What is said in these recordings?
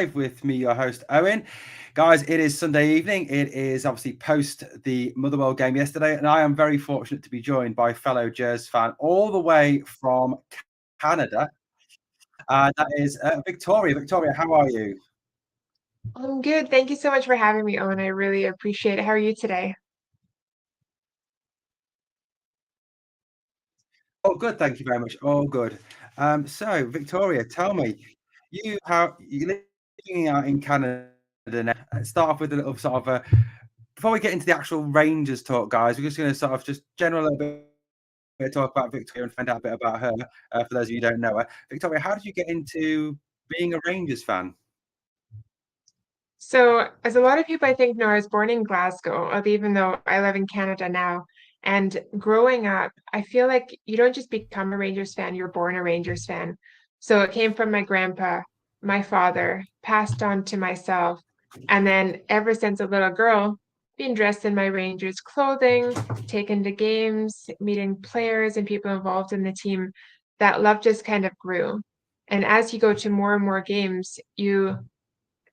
with me, your host, Owen. Guys, it is Sunday evening. It is obviously post the Motherwell game yesterday, and I am very fortunate to be joined by fellow Gers fan all the way from Canada. That is Victoria. Victoria, how are you? I'm good. Thank you so much for having me, Owen. I really appreciate it. How are you today? Oh, good. Thank you very much. All good. So, Victoria, tell me, you living out in Canada now. Start off with a little sort of before we get into the actual Rangers talk, guys. We're just going to sort of just general a little bit talk about Victoria and find out a bit about her. For those of you who don't know her, Victoria, how did you get into being a Rangers fan? So, as a lot of people I think know, I was born in Glasgow, even though I live in Canada now. And growing up, I feel like you don't just become a Rangers fan, you're born a Rangers fan. So it came from my grandpa, my father, passed on to myself. And then ever since a little girl, being dressed in my Rangers clothing, taken to games, meeting players and people involved in the team, that love just kind of grew. And as you go to more and more games, you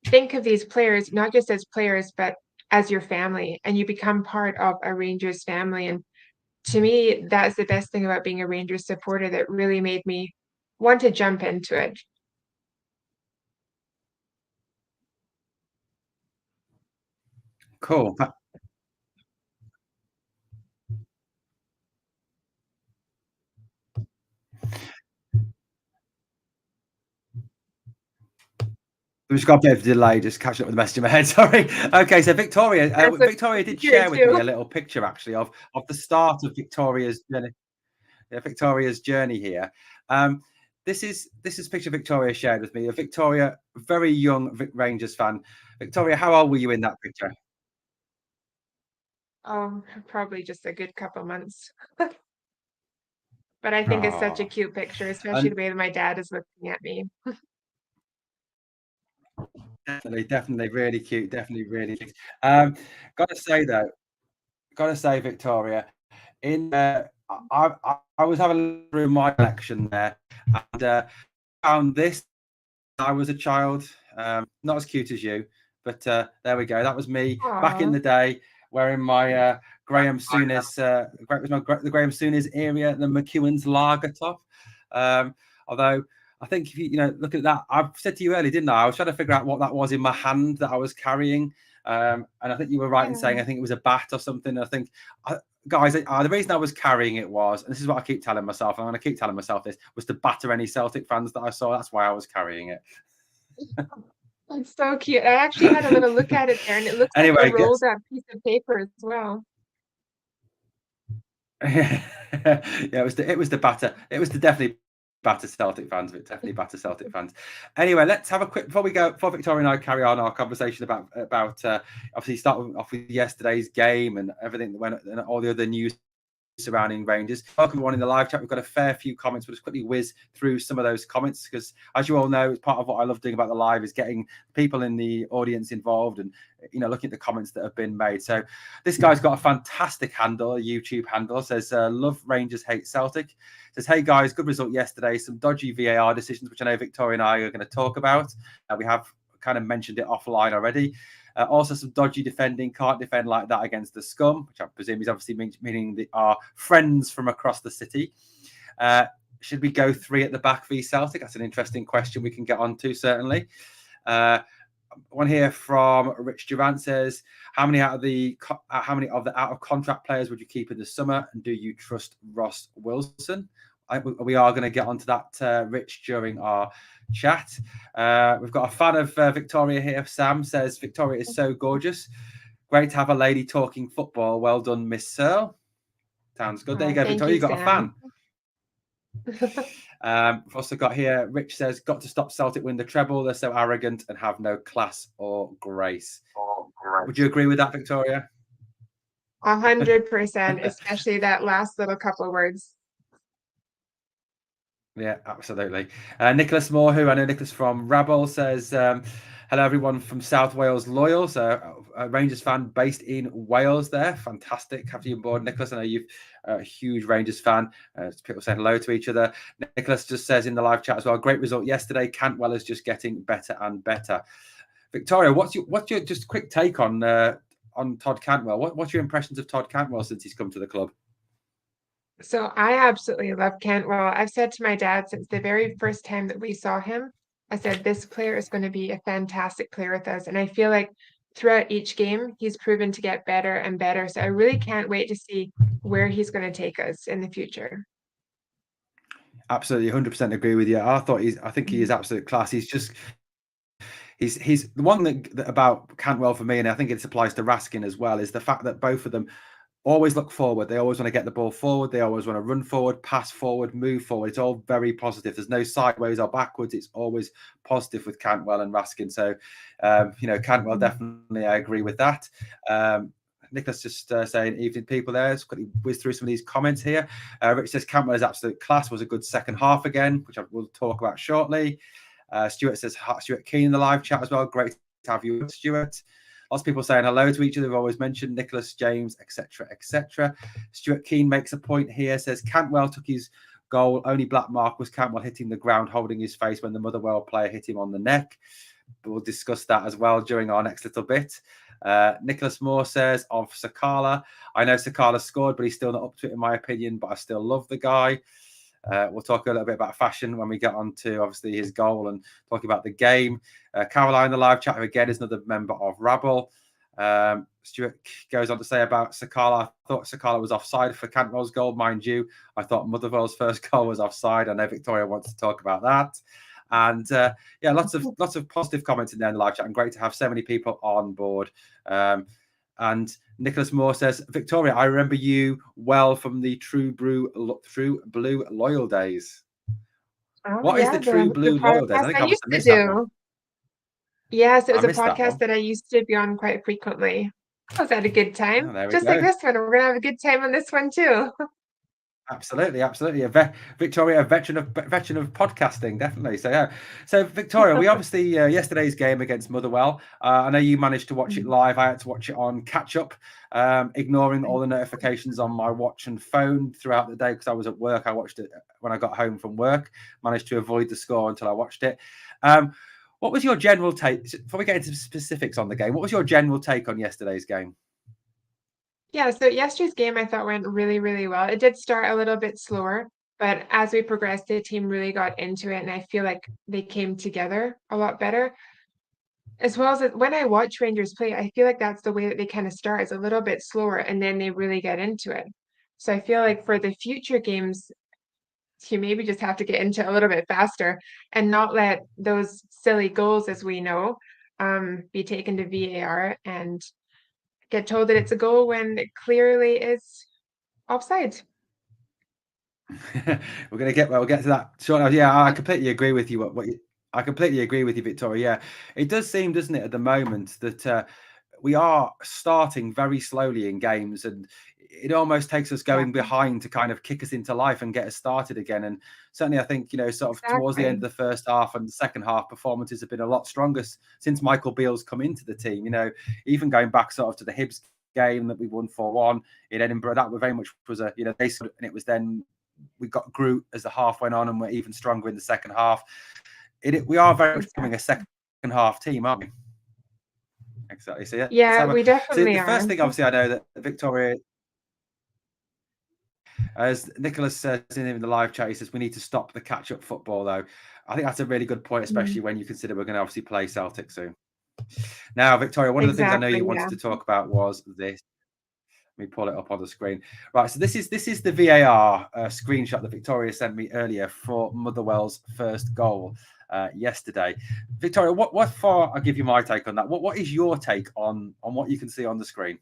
think of these players not just as players, but as your family, and you become part of a Rangers family. And to me, that's the best thing about being a Rangers supporter that really made me want to jump into it. Cool. We've just got a bit of a delay, just catching up with the message in my head. Sorry. Okay, so Victoria, That's Victoria did here share with me too. a little picture actually of the start of Victoria's journey. Victoria's journey here. Um, this is a picture Victoria shared with me. A Victoria, very young Rangers fan. Victoria, how old were you in that picture? Probably just a good couple months. But I think it's such a Oh, cute picture, especially the and way that my dad is looking at me. definitely, really cute. Definitely, really cute. Got to say though, got to say, Victoria, in I was having a look through my collection there, and found this. I was a child, not as cute as you, but there we go. That was me back in Aw. the day, wearing my Graham Souness, the Graham Souness area, the McEwen's lager top. Although I think if you look at that, I said to you earlier, didn't I? I was trying to figure out what that was in my hand that I was carrying, and I think you were right in saying Yeah. I think it was a bat or something. I think. Guys, the reason I was carrying it was, and this is what I keep telling myself, and I'm going to keep telling myself this, was to batter any Celtic fans that I saw. That's why I was carrying it. It's so cute. I actually had a little look at it there, and it looks like a Anyway, rolled up piece of paper as well. yeah, it was the batter. It was the definitely batter Celtic fans, but definitely batter Celtic fans. Anyway, let's have a quick before Victoria and I carry on our conversation about obviously start off with yesterday's game and everything that went and all the other news surrounding Rangers. Welcome everyone in the live chat. We've got a fair few comments. We'll just quickly whiz through some of those comments because, as you all know, it's part of what I love doing about the live is getting people in the audience involved and looking at the comments that have been made. So this guy's got a fantastic handle, a YouTube handle. Says love Rangers, hate Celtic. Says hey guys, good result yesterday. Some dodgy VAR decisions, which I know Victoria and I are going to talk about. We have kind of mentioned it offline already. Also, some dodgy defending. Can't defend like that against the scum, which I presume is obviously meaning our friends from across the city. Should we go three at the back v Celtic? That's an interesting question we can get on to, certainly. One here from Rich Durant says, how many of the out of contract players would you keep in the summer, and do you trust Ross Wilson? We are going to get onto that, Rich, during our chat. We've got a fan of Victoria here. Sam says, Victoria is so gorgeous. Great to have a lady talking football. Well done, Miss Searle. Sounds good. There you go, Thank Victoria. you, You got a Sam. fan. We've also got here, Rich says, got to stop Celtic win the treble. They're so arrogant and have no class or grace. Would you agree with that, Victoria? 100%, especially that last little couple of words. Yeah, absolutely. Nicholas Moore, who I know Nicholas from Rabble, says Hello, everyone from South Wales Loyals, a Rangers fan based in Wales there. Fantastic. Have you on board, Nicholas? I know you're a huge Rangers fan. People saying hello to each other. Nicholas just says in the live chat as well, great result yesterday. Cantwell is just getting better and better. Victoria, what's your just quick take on Todd Cantwell? What's your impressions of Todd Cantwell since he's come to the club? So I absolutely love Cantwell. I've said to my dad since the very first time that we saw him, I said, this player is going to be a fantastic player with us. And I feel like throughout each game, he's proven to get better and better. So I really can't wait to see where he's going to take us in the future. Absolutely, 100% agree with you. I think he is absolute class. He's the one that about Cantwell for me, and I think it applies to Raskin as well, is the fact that both of them always look forward. They always want to get the ball forward. They always want to run forward, pass forward, move forward. It's all very positive. There's no sideways or backwards. It's always positive with Cantwell and Raskin. So, Cantwell, definitely, I agree with that. Nicholas just saying, evening people there. Let's quickly whiz through some of these comments here. Rich says, Cantwell is absolute class. Was a good second half again, which I will talk about shortly. Stuart says, Stuart Keane in the live chat as well. Great to have you, Stuart. Lots of people saying hello to each other. They've always mentioned Nicholas, James, etc., etc. Stuart Keane makes a point here, says Cantwell took his goal. Only black mark was Cantwell hitting the ground, holding his face when the Motherwell player hit him on the neck. But we'll discuss that as well during our next little bit. Nicholas Moore says of Sakala, I know Sakala scored, but he's still not up to it in my opinion, but I still love the guy. We'll talk a little bit about fashion when we get on to obviously his goal and talk about the game. Caroline, the live chat again, is another member of Rabble. Stuart goes on to say about Sakala, I thought Sakala was offside for Cantwell's goal, mind you. I thought Motherwell's first goal was offside. I know Victoria wants to talk about that. And lots of positive comments in there in the live chat, and great to have so many people on board. And Nicholas Moore says, Victoria, I remember you well from the True Blue Loyal days. Oh, What is yeah, the True Blue the Loyal days? podcast I think I I must used have to missed that one. do. Yes, it was I a missed that podcast one. that I used to be on quite frequently. I was at a good time, Oh, there we just go. like this one. We're gonna have a good time on this one too. Absolutely. Victoria, a veteran of podcasting, definitely. So yeah. So Victoria, we obviously yesterday's game against Motherwell. I know you managed to watch it live. I had to watch it on catch up, ignoring all the notifications on my watch and phone throughout the day because I was at work. I watched it when I got home from work. Managed to avoid the score until I watched it. What was your general take before we get into specifics on the game? What was your general take on yesterday's game? Yeah, so yesterday's game I thought went really, really well. It did start a little bit slower, but as we progressed, the team really got into it, and I feel like they came together a lot better. As well as when I watch Rangers play, I feel like that's the way that they kind of start, is a little bit slower, and then they really get into it. So I feel like for the future games, you maybe just have to get into it a little bit faster and not let those silly goals, as we know, be taken to VAR and get told that it's a goal when it clearly is offside. We'll get to that short. Yeah, I completely agree with you. I completely agree with you, Victoria. Yeah, it does seem, doesn't it, at the moment that we are starting very slowly in games, and it almost takes us going behind to kind of kick us into life and get us started again. And certainly, I think sort of towards the end of the first half and the second half, performances have been a lot stronger since Michael Beale's come into the team. Even going back sort of to the Hibs game that we won 4-1 in Edinburgh, that very much was and it was then. We grew as the half went on, and we're even stronger in the second half. We are very much becoming a second half team, aren't we? Exactly. So we definitely the are. first thing, obviously, I know that Victoria, as Nicholas says in the live chat, he says we need to stop the catch-up football, though. I think that's a really good point, especially when you consider we're going to obviously play Celtic soon. Now, Victoria, one of the things I know you wanted to talk about was this. Let me pull it up on the screen. Right, so this is the VAR screenshot that Victoria sent me earlier for Motherwell's first goal yesterday. Victoria, what for? I'll give you my take on that. What is your take on what you can see on the screen?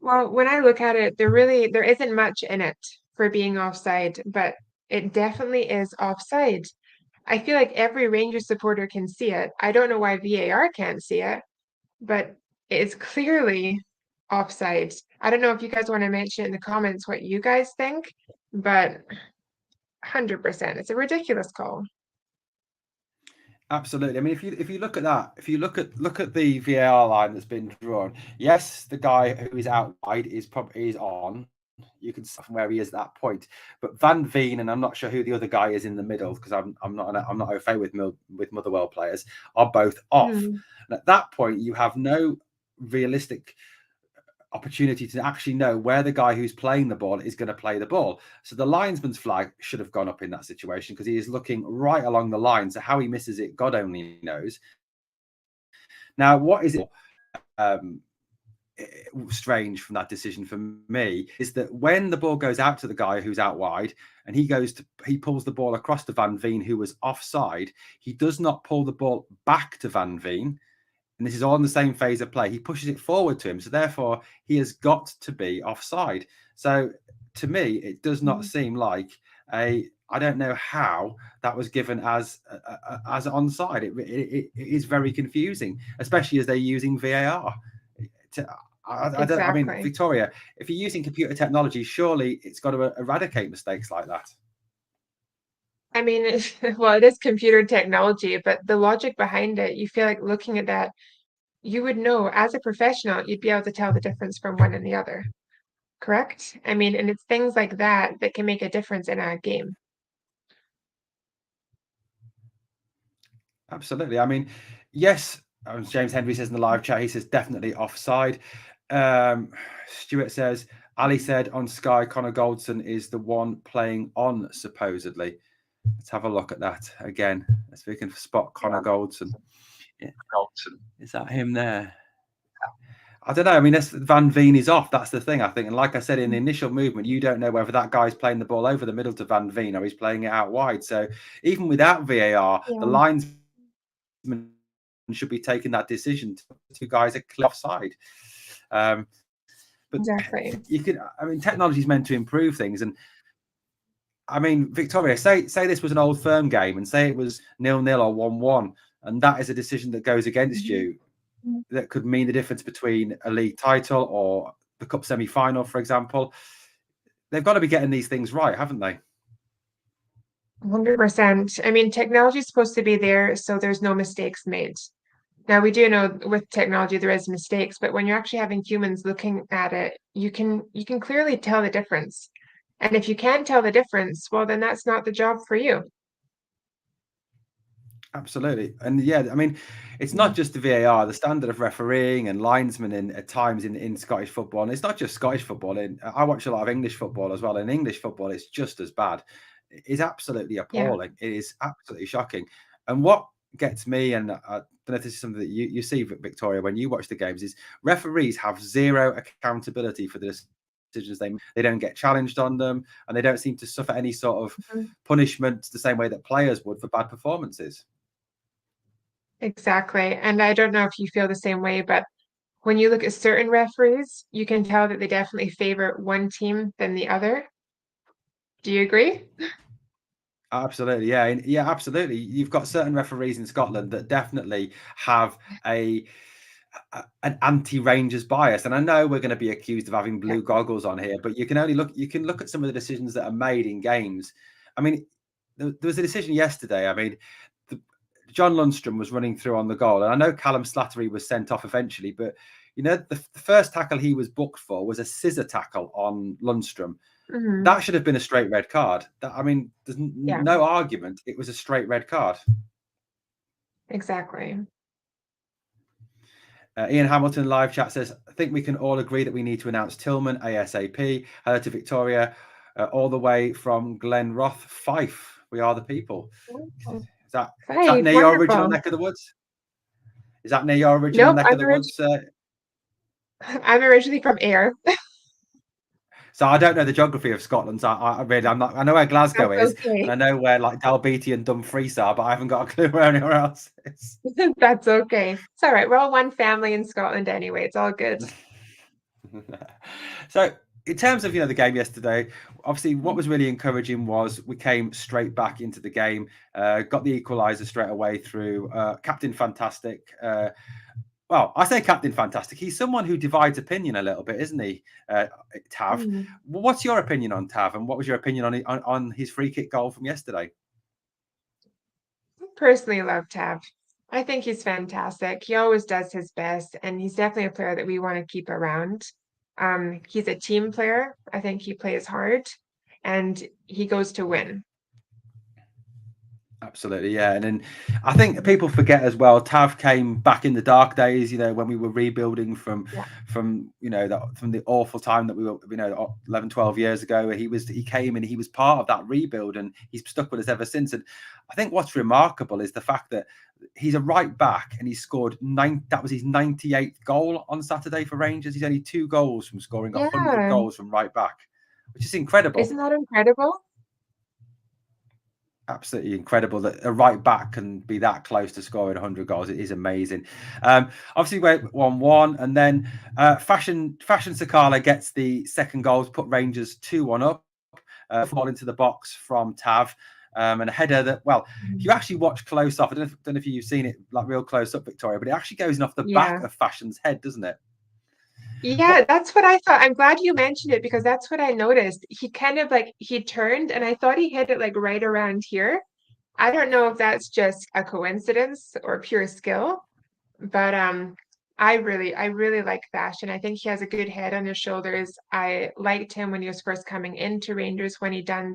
Well, when I look at it, there isn't much in it for being offside, but it definitely is offside. I feel like every Rangers supporter can see it. I don't know why VAR can't see it, but it is clearly offside. I don't know if you guys want to mention in the comments what you guys think, but 100%, it's a ridiculous call. Absolutely. I mean, if you look at that, if you look at the VAR line that's been drawn, yes, the guy who is out wide is probably on. You can see from where he is at that point. But Van Veen, and I'm not sure who the other guy is in the middle because I'm not au fait with Motherwell players, are both off. Mm, And at that point, you have no realistic opportunity to actually know where the guy who's playing the ball is going to play the ball. So the linesman's flag should have gone up in that situation because he is looking right along the line. So how he misses it, God only knows. Now, what is it strange from that decision for me is that when the ball goes out to the guy who's out wide and he pulls the ball across to Van Veen, who was offside, he does not pull the ball back to Van Veen. And this is all in the same phase of play. He pushes it forward to him. So therefore, he has got to be offside. So to me, it does not seem like I don't know how that was given as onside. It is very confusing, especially as they're using VAR. I don't. I mean, exactly. Victoria, if you're using computer technology, surely it's got to eradicate mistakes like that. I mean, well, it is computer technology, but the logic behind it, you feel like looking at that, you would know as a professional, you'd be able to tell the difference from one and the other, correct? I mean, and it's things like that that can make a difference in a game. Absolutely. I mean, yes, James Henry says in the live chat, he says definitely offside. Stuart says, Ali said on Sky, Connor Goldson is the one playing on, supposedly. Let's have a look at that again. Let's see if we can spot Connor Goldson. Yeah. Is that him there? I don't know. I mean, Van Veen is off. That's the thing, I think. And like I said, in the initial movement, you don't know whether that guy's playing the ball over the middle to Van Veen or he's playing it out wide. So even without VAR, the Yeah, linesman should be taking that decision. Two guys are clear offside. But exactly. you can. I mean, technology is meant to improve things, and I mean, Victoria, say this was an Old Firm game, and say it was 0-0 or 1-1, and that is a decision that goes against you. That could mean the difference between a league title or the cup semi-final, for example. They've got to be getting these things right, haven't they? 100%. I mean, technology is supposed to be there so there's no mistakes made. Now, we do know with technology there is mistakes, but when you're actually having humans looking at it, you can clearly tell the difference. And if you can't tell the difference, well, then that's not the job for you. Absolutely. And yeah, I mean, it's not just the VAR, the standard of refereeing and linesmen at times in Scottish football. And it's not just Scottish football. I watch a lot of English football as well. In English football, it's just as bad. It's absolutely Yeah, appalling. It is absolutely shocking. And what gets me, and I don't know if this is something that you see, Victoria, when you watch the games, is referees have zero accountability for the decisions they don't get challenged on them, and they don't seem to suffer any sort of punishment the same way that players would for bad performances. exactly. And I don't know if you feel the same way, but when you look at certain referees, you can tell that they definitely favor one team than the other. Do you agree? Absolutely, yeah, yeah, absolutely. You've got certain referees in Scotland that definitely have an anti-Rangers bias, and I know we're going to be accused of having Yeah. blue goggles on here, but you can look at some of the decisions that are made in games. I mean, there was a decision yesterday. I mean, John Lundstrom was running through on the goal, and I know Callum Slattery was sent off eventually, but you know, the first tackle he was booked for was a scissor tackle on Lundstrom. Hmm. That should have been a straight red card. I mean, there's Yeah, no argument. It was a straight red card. exactly. Ian Hamilton live chat says, I think we can all agree that we need to announce Tillman ASAP. Hello to Victoria, all the way from Glenroth, Fife. We are the people. Is that Hey, near your original wonderful. neck of the woods? Is that near your original Nope, neck of the woods? I'm originally from Ayr. So I don't know the geography of Scotland. So I really, I'm not. I know where Glasgow That's is, and okay. I know where like Dalbeattie and Dumfries are, but I haven't got a clue where anywhere else is. That's okay. It's all right. We're all one family in Scotland anyway. It's all good. So in terms of the game yesterday, obviously what was really encouraging was we came straight back into the game, got the equaliser straight away through Captain Fantastic. Well, I say Captain Fantastic. He's someone who divides opinion a little bit, isn't he, Tav? Mm. What's your opinion on Tav, and what was your opinion on his free kick goal from yesterday? personally love Tav. I think he's fantastic. He always does his best, and he's definitely a player that we want to keep around. He's a team player. I think he plays hard, and he goes to win. Absolutely, yeah. And then I think people forget as well, Tav came back in the dark days, when we were rebuilding from Yeah. from from the awful time that we were, 11, 12 years ago. He came and he was part of that rebuild, and he's stuck with us ever since. And I think what's remarkable is the fact that he's a right back, and he scored that was his 98th goal on Saturday for Rangers. He's only 2 goals from scoring 100 Yeah. goals from right back, which is incredible. Isn't that incredible? Absolutely incredible that a right back can be that close to scoring 100 goals. It is amazing. Obviously, we're 1-1, and then Fashion Sakala gets the second goal to put Rangers 2-1 up. Fall into the box from Tav, and a header that, well, if you actually watch close up, I don't know if you've seen it like real close up, Victoria, but it actually goes in off the back Yeah. of Fashion's head, doesn't it? Yeah, What? that's what I thought. I'm glad you mentioned it because that's what I noticed. He kind of like he turned and I thought he hit it like right around here. I don't know if that's just a coincidence or pure skill, but I really like Fashion. I think he has a good head on his shoulders. I liked him when he was first coming into Rangers when he done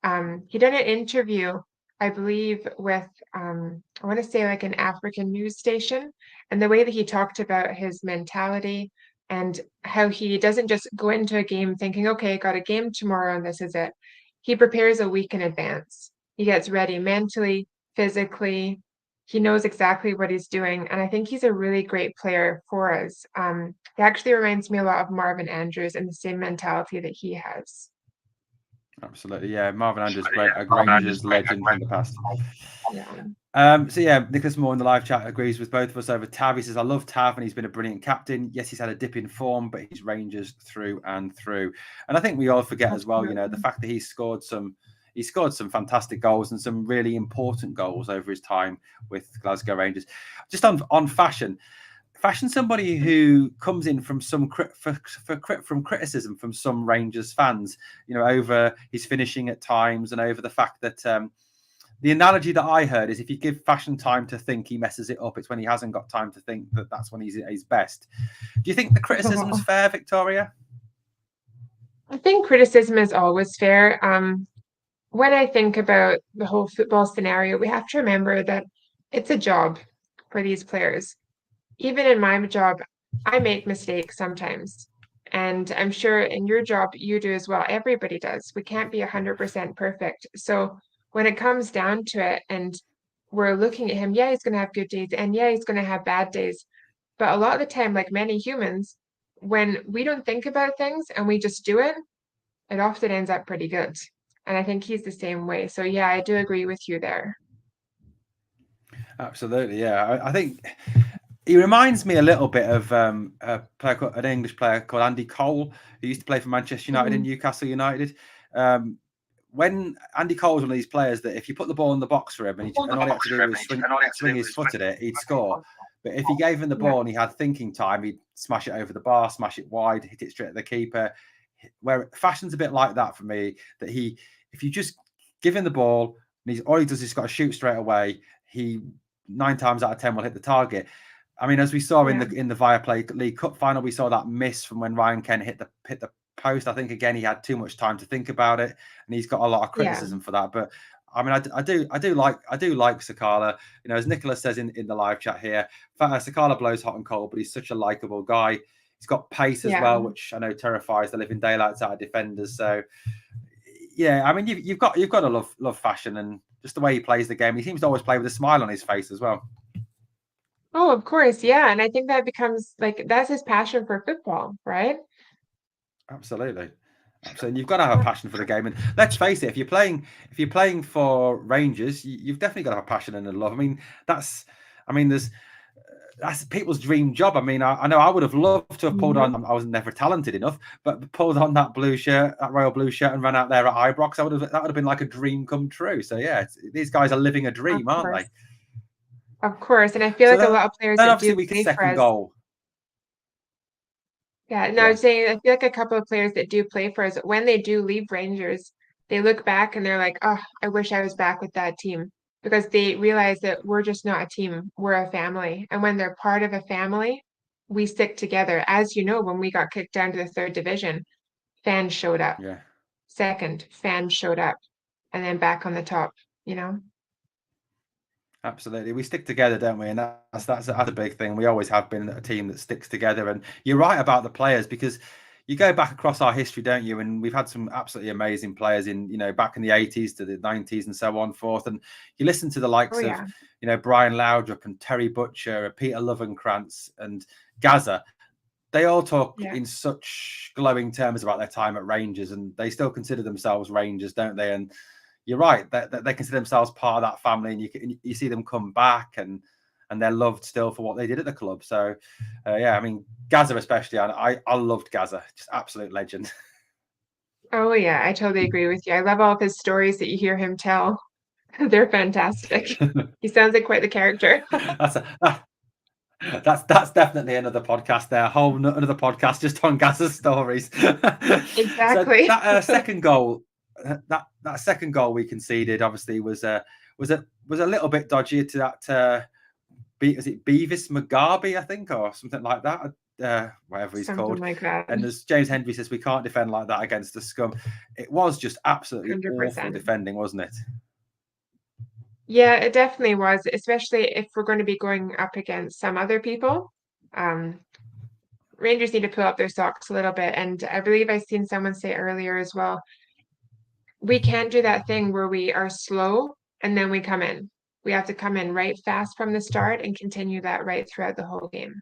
an interview, I believe, with I want to say like an African news station, and the way that he talked about his mentality and how he doesn't just go into a game thinking, okay, I got a game tomorrow and this is it. He prepares a week in advance. He gets ready mentally, physically. He knows exactly what he's doing, and I think he's a really great player for us. He actually reminds me a lot of Marvin Andrews and the same mentality that he has. Absolutely, yeah. Marvin Andrews, great, a Rangers legend from the past. Yeah. So yeah, Nicholas Moore in the live chat agrees with both of us over Tav. He says, I love Tav and he's been a brilliant captain. Yes, he's had a dip in form, but he's Rangers through and through. And I think we all forget as well, the fact that he scored some fantastic goals and some really important goals over his time with Glasgow Rangers. Just on Fashion, somebody who comes in from some from criticism from some Rangers fans, over his finishing at times and over the fact that the analogy that I heard is if you give Fashion time to think, he messes it up. It's when he hasn't got time to think that's when he's at his best. Do you think the criticism's fair, Victoria? I think criticism is always fair. When I think about the whole football scenario, we have to remember that it's a job for these players. Even in my job, I make mistakes sometimes. And I'm sure in your job, you do as well. Everybody does. We can't be 100% perfect. So when it comes down to it, and we're looking at him, yeah, he's going to have good days, and yeah, he's going to have bad days. But a lot of the time, like many humans, when we don't think about things and we just do it, it often ends up pretty good. And I think he's the same way. So yeah, I do agree with you there. Absolutely, yeah. I think he reminds me a little bit of an English player called Andy Cole, who used to play for Manchester United and Newcastle United. When Andy Cole was one of these players that if you put the ball in the box for him and all he had to do was swing his foot at it, he'd score. But if you gave him the ball and he had thinking time, he'd smash it over the bar, smash it wide, hit it straight at the keeper. Where Fashion's a bit like that for me, that if you just give him the ball and all he does is he's got to shoot straight away, he 9 times out of 10 will hit the target. I mean, as we saw in the Viaplay League Cup final, we saw that miss from when Ryan Kent hit the post. I think again he had too much time to think about it, and he's got a lot of criticism for that. But I mean, I do like Sakala. As Nicholas says in the live chat here, Sakala blows hot and cold, but he's such a likable guy. He's got pace as well, which I know terrifies the living daylights out of defenders. So yeah, I mean, you've got to love Fashion and just the way he plays the game. He seems to always play with a smile on his face as well. Oh, of course, yeah. And I think that becomes like that's his passion for football, right? Absolutely. And you've got to have a passion for the game. And let's face it, if you're playing for Rangers, you've definitely got to have passion and a love. I mean, that's people's dream job. I mean, I know I would have loved to have pulled on. I was never talented enough, but pulled on that royal blue shirt, and ran out there at Ibrox. That would have been like a dream come true. So yeah, these guys are living a dream, aren't they? Of course, and I feel like a lot of players that do play for us. Goal. Yeah, no, I was saying I feel like a couple of players that do play for us, when they do leave Rangers, they look back and they're like, oh, I wish I was back with that team. because they realize that we're just not a team, we're a family. And when they're part of a family, we stick together. As you know, when we got kicked down to the third division, fans showed up. Yeah. Second, fans showed up, and then back on the top, you know? Absolutely, we stick together, don't we? And that's a big thing. We always have been a team that sticks together. And you're right about the players, because you go back across our history, don't you? And we've had some absolutely amazing players in, back in the 80s to the 90s and so on forth. And you listen to the Oh likes of, yeah. Brian Laudrup and Terry Butcher, Peter Lovencrantz and Gaza. They all talk Yeah. in such glowing terms about their time at Rangers, and they still consider themselves Rangers, don't they? And you're right that they consider themselves part of that family, and you see them come back, and they're loved still for what they did at the club. So, yeah, I mean, Gaza especially, I loved Gaza, just absolute legend. Oh yeah, I totally agree with you. I love all of his stories that you hear him tell. They're fantastic. He sounds like quite the character. that's a, that's definitely another podcast there. Another podcast just on Gaza's stories. So Exactly. that second goal, that second goal we conceded, obviously was a little bit dodgy to that. Is it Beavis McGarby, I think, or something like that? Whatever he's Something called. like that. And as James Hendry says, we can't defend like that against the scum. It was just absolutely awful 100%. defending, wasn't it? Yeah, it definitely was, especially if we're going to be going up against some other people. Um, Rangers need to pull up their socks a little bit. And I believe I seen someone say earlier as well, we can't do that thing where we are slow and then we come in. We have to come in right fast from the start and continue that right throughout the whole game.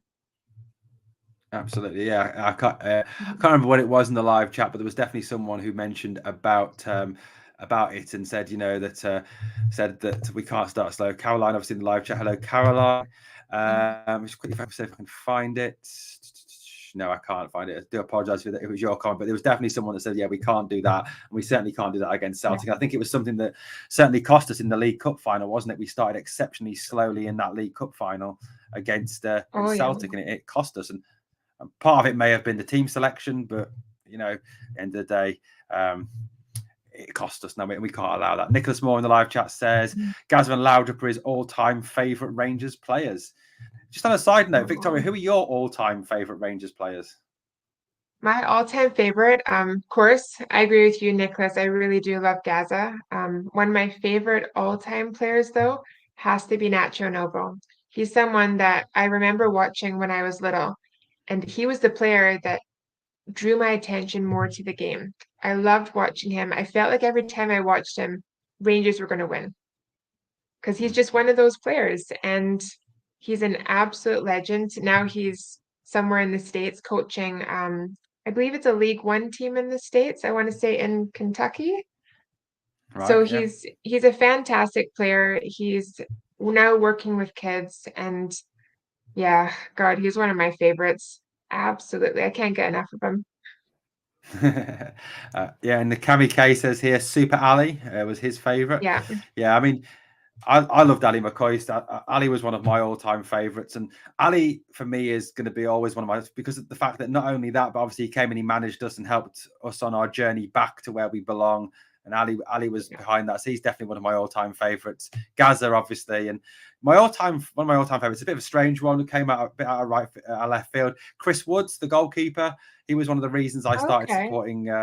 Absolutely, yeah. I can't remember what it was in the live chat, but there was definitely someone who mentioned about it and said, said that we can't start slow. Caroline, obviously in the live chat. Hello, Caroline. Just quickly see if I can find it. No, I can't find it. I do apologise if it was your comment, but there was definitely someone that said, yeah, we can't do that. And we certainly can't do that against Celtic. Yeah. I think it was something that certainly cost us in the League Cup final, wasn't it? We started exceptionally slowly in that League Cup final against Oh yeah. Celtic, and it cost us. And part of it may have been the team selection, but at the end of the day, it cost us. No, we can't allow that. Nicholas Moore in the live chat says Gazza and Laudrup are his all-time favourite Rangers players. Just on a side note, Victoria, who are your all-time favourite Rangers players? My all-time favorite, of course, I agree with you, Nicholas. I really do love Gaza. One of my favorite all-time players, though, has to be Nacho Novo. He's someone that I remember watching when I was little, and he was the player that drew my attention more to the game. I loved watching him. I felt like every time I watched him, Rangers were going to win because he's just one of those players, and he's an absolute legend. Now he's somewhere in the States coaching. I believe it's a League One team in the States. I want to say in Kentucky. So Right, yeah. he's a fantastic player. He's now working with kids, and yeah, God, he's one of my favorites. Absolutely, I can't get enough of him. Yeah, and the Kamikaze says here, Super Ali was his favourite. Yeah. Yeah, I mean, I loved Ali McCoy. Ali was one of my all-time favourites, and Ali for me is going to be always one of my, because of the fact that not only that, but obviously he came and he managed us and helped us on our journey back to where we belong. And Ali was behind that, so he's definitely one of my all-time favourites. Gaza, obviously, and one of my all-time favourites. A bit of a strange one who came out a bit out of left field. Chris Woods, the goalkeeper. He was one of the reasons I started Okay. supporting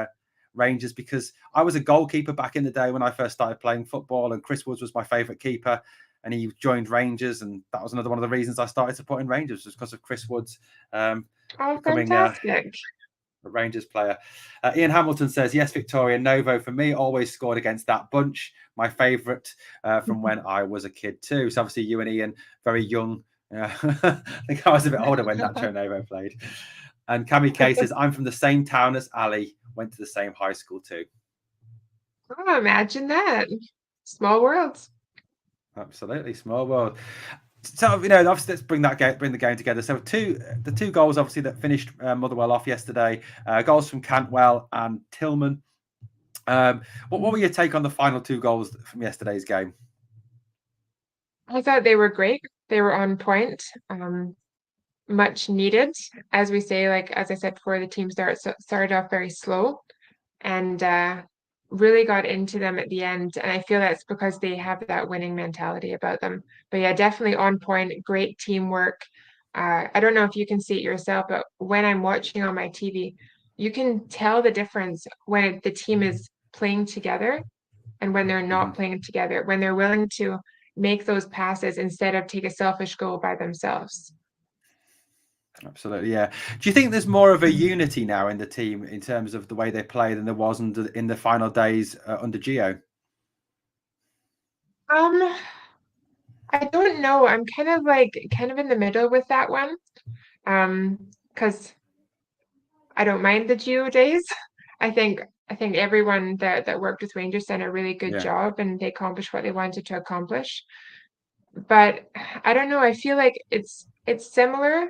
Rangers, because I was a goalkeeper back in the day when I first started playing football, and Chris Woods was my favourite keeper, and he joined Rangers, and that was another one of the reasons I started supporting Rangers, was because of Chris Woods Oh, becoming fantastic. a Rangers player. Ian Hamilton says, yes, Victoria Novo for me, always scored against that bunch. My favourite from when I was a kid too. So obviously you and Ian, very young. I think I was a bit older when Nacho Novo played. And Cami K says, I'm from the same town as Ali, went to the same high school too. Oh, imagine that. Small worlds. Absolutely, small world. So obviously let's bring the game together. So the two goals obviously that finished Motherwell off yesterday, goals from Cantwell and Tillman. What were your take on the final two goals from yesterday's game? I thought they were great. They were on point. Much needed. As we say, like as I said before, the team started off very slow, and really got into them at the end. And I feel that's because they have that winning mentality about them. But yeah, definitely on point, great teamwork. I don't know if you can see it yourself, but when I'm watching on my TV, you can tell the difference when the team is playing together and when they're not playing together, when they're willing to make those passes instead of take a selfish goal by themselves. Absolutely, yeah. Do you think there's more of a unity now in the team in terms of the way they play than there was in the final days under Gio? Um, I don't know. I'm kind of in the middle with that one. Because I don't mind the Geo days. I think everyone that worked with Rangers done a really good Yeah, job and they accomplished what they wanted to accomplish. But I don't know. I feel like it's similar,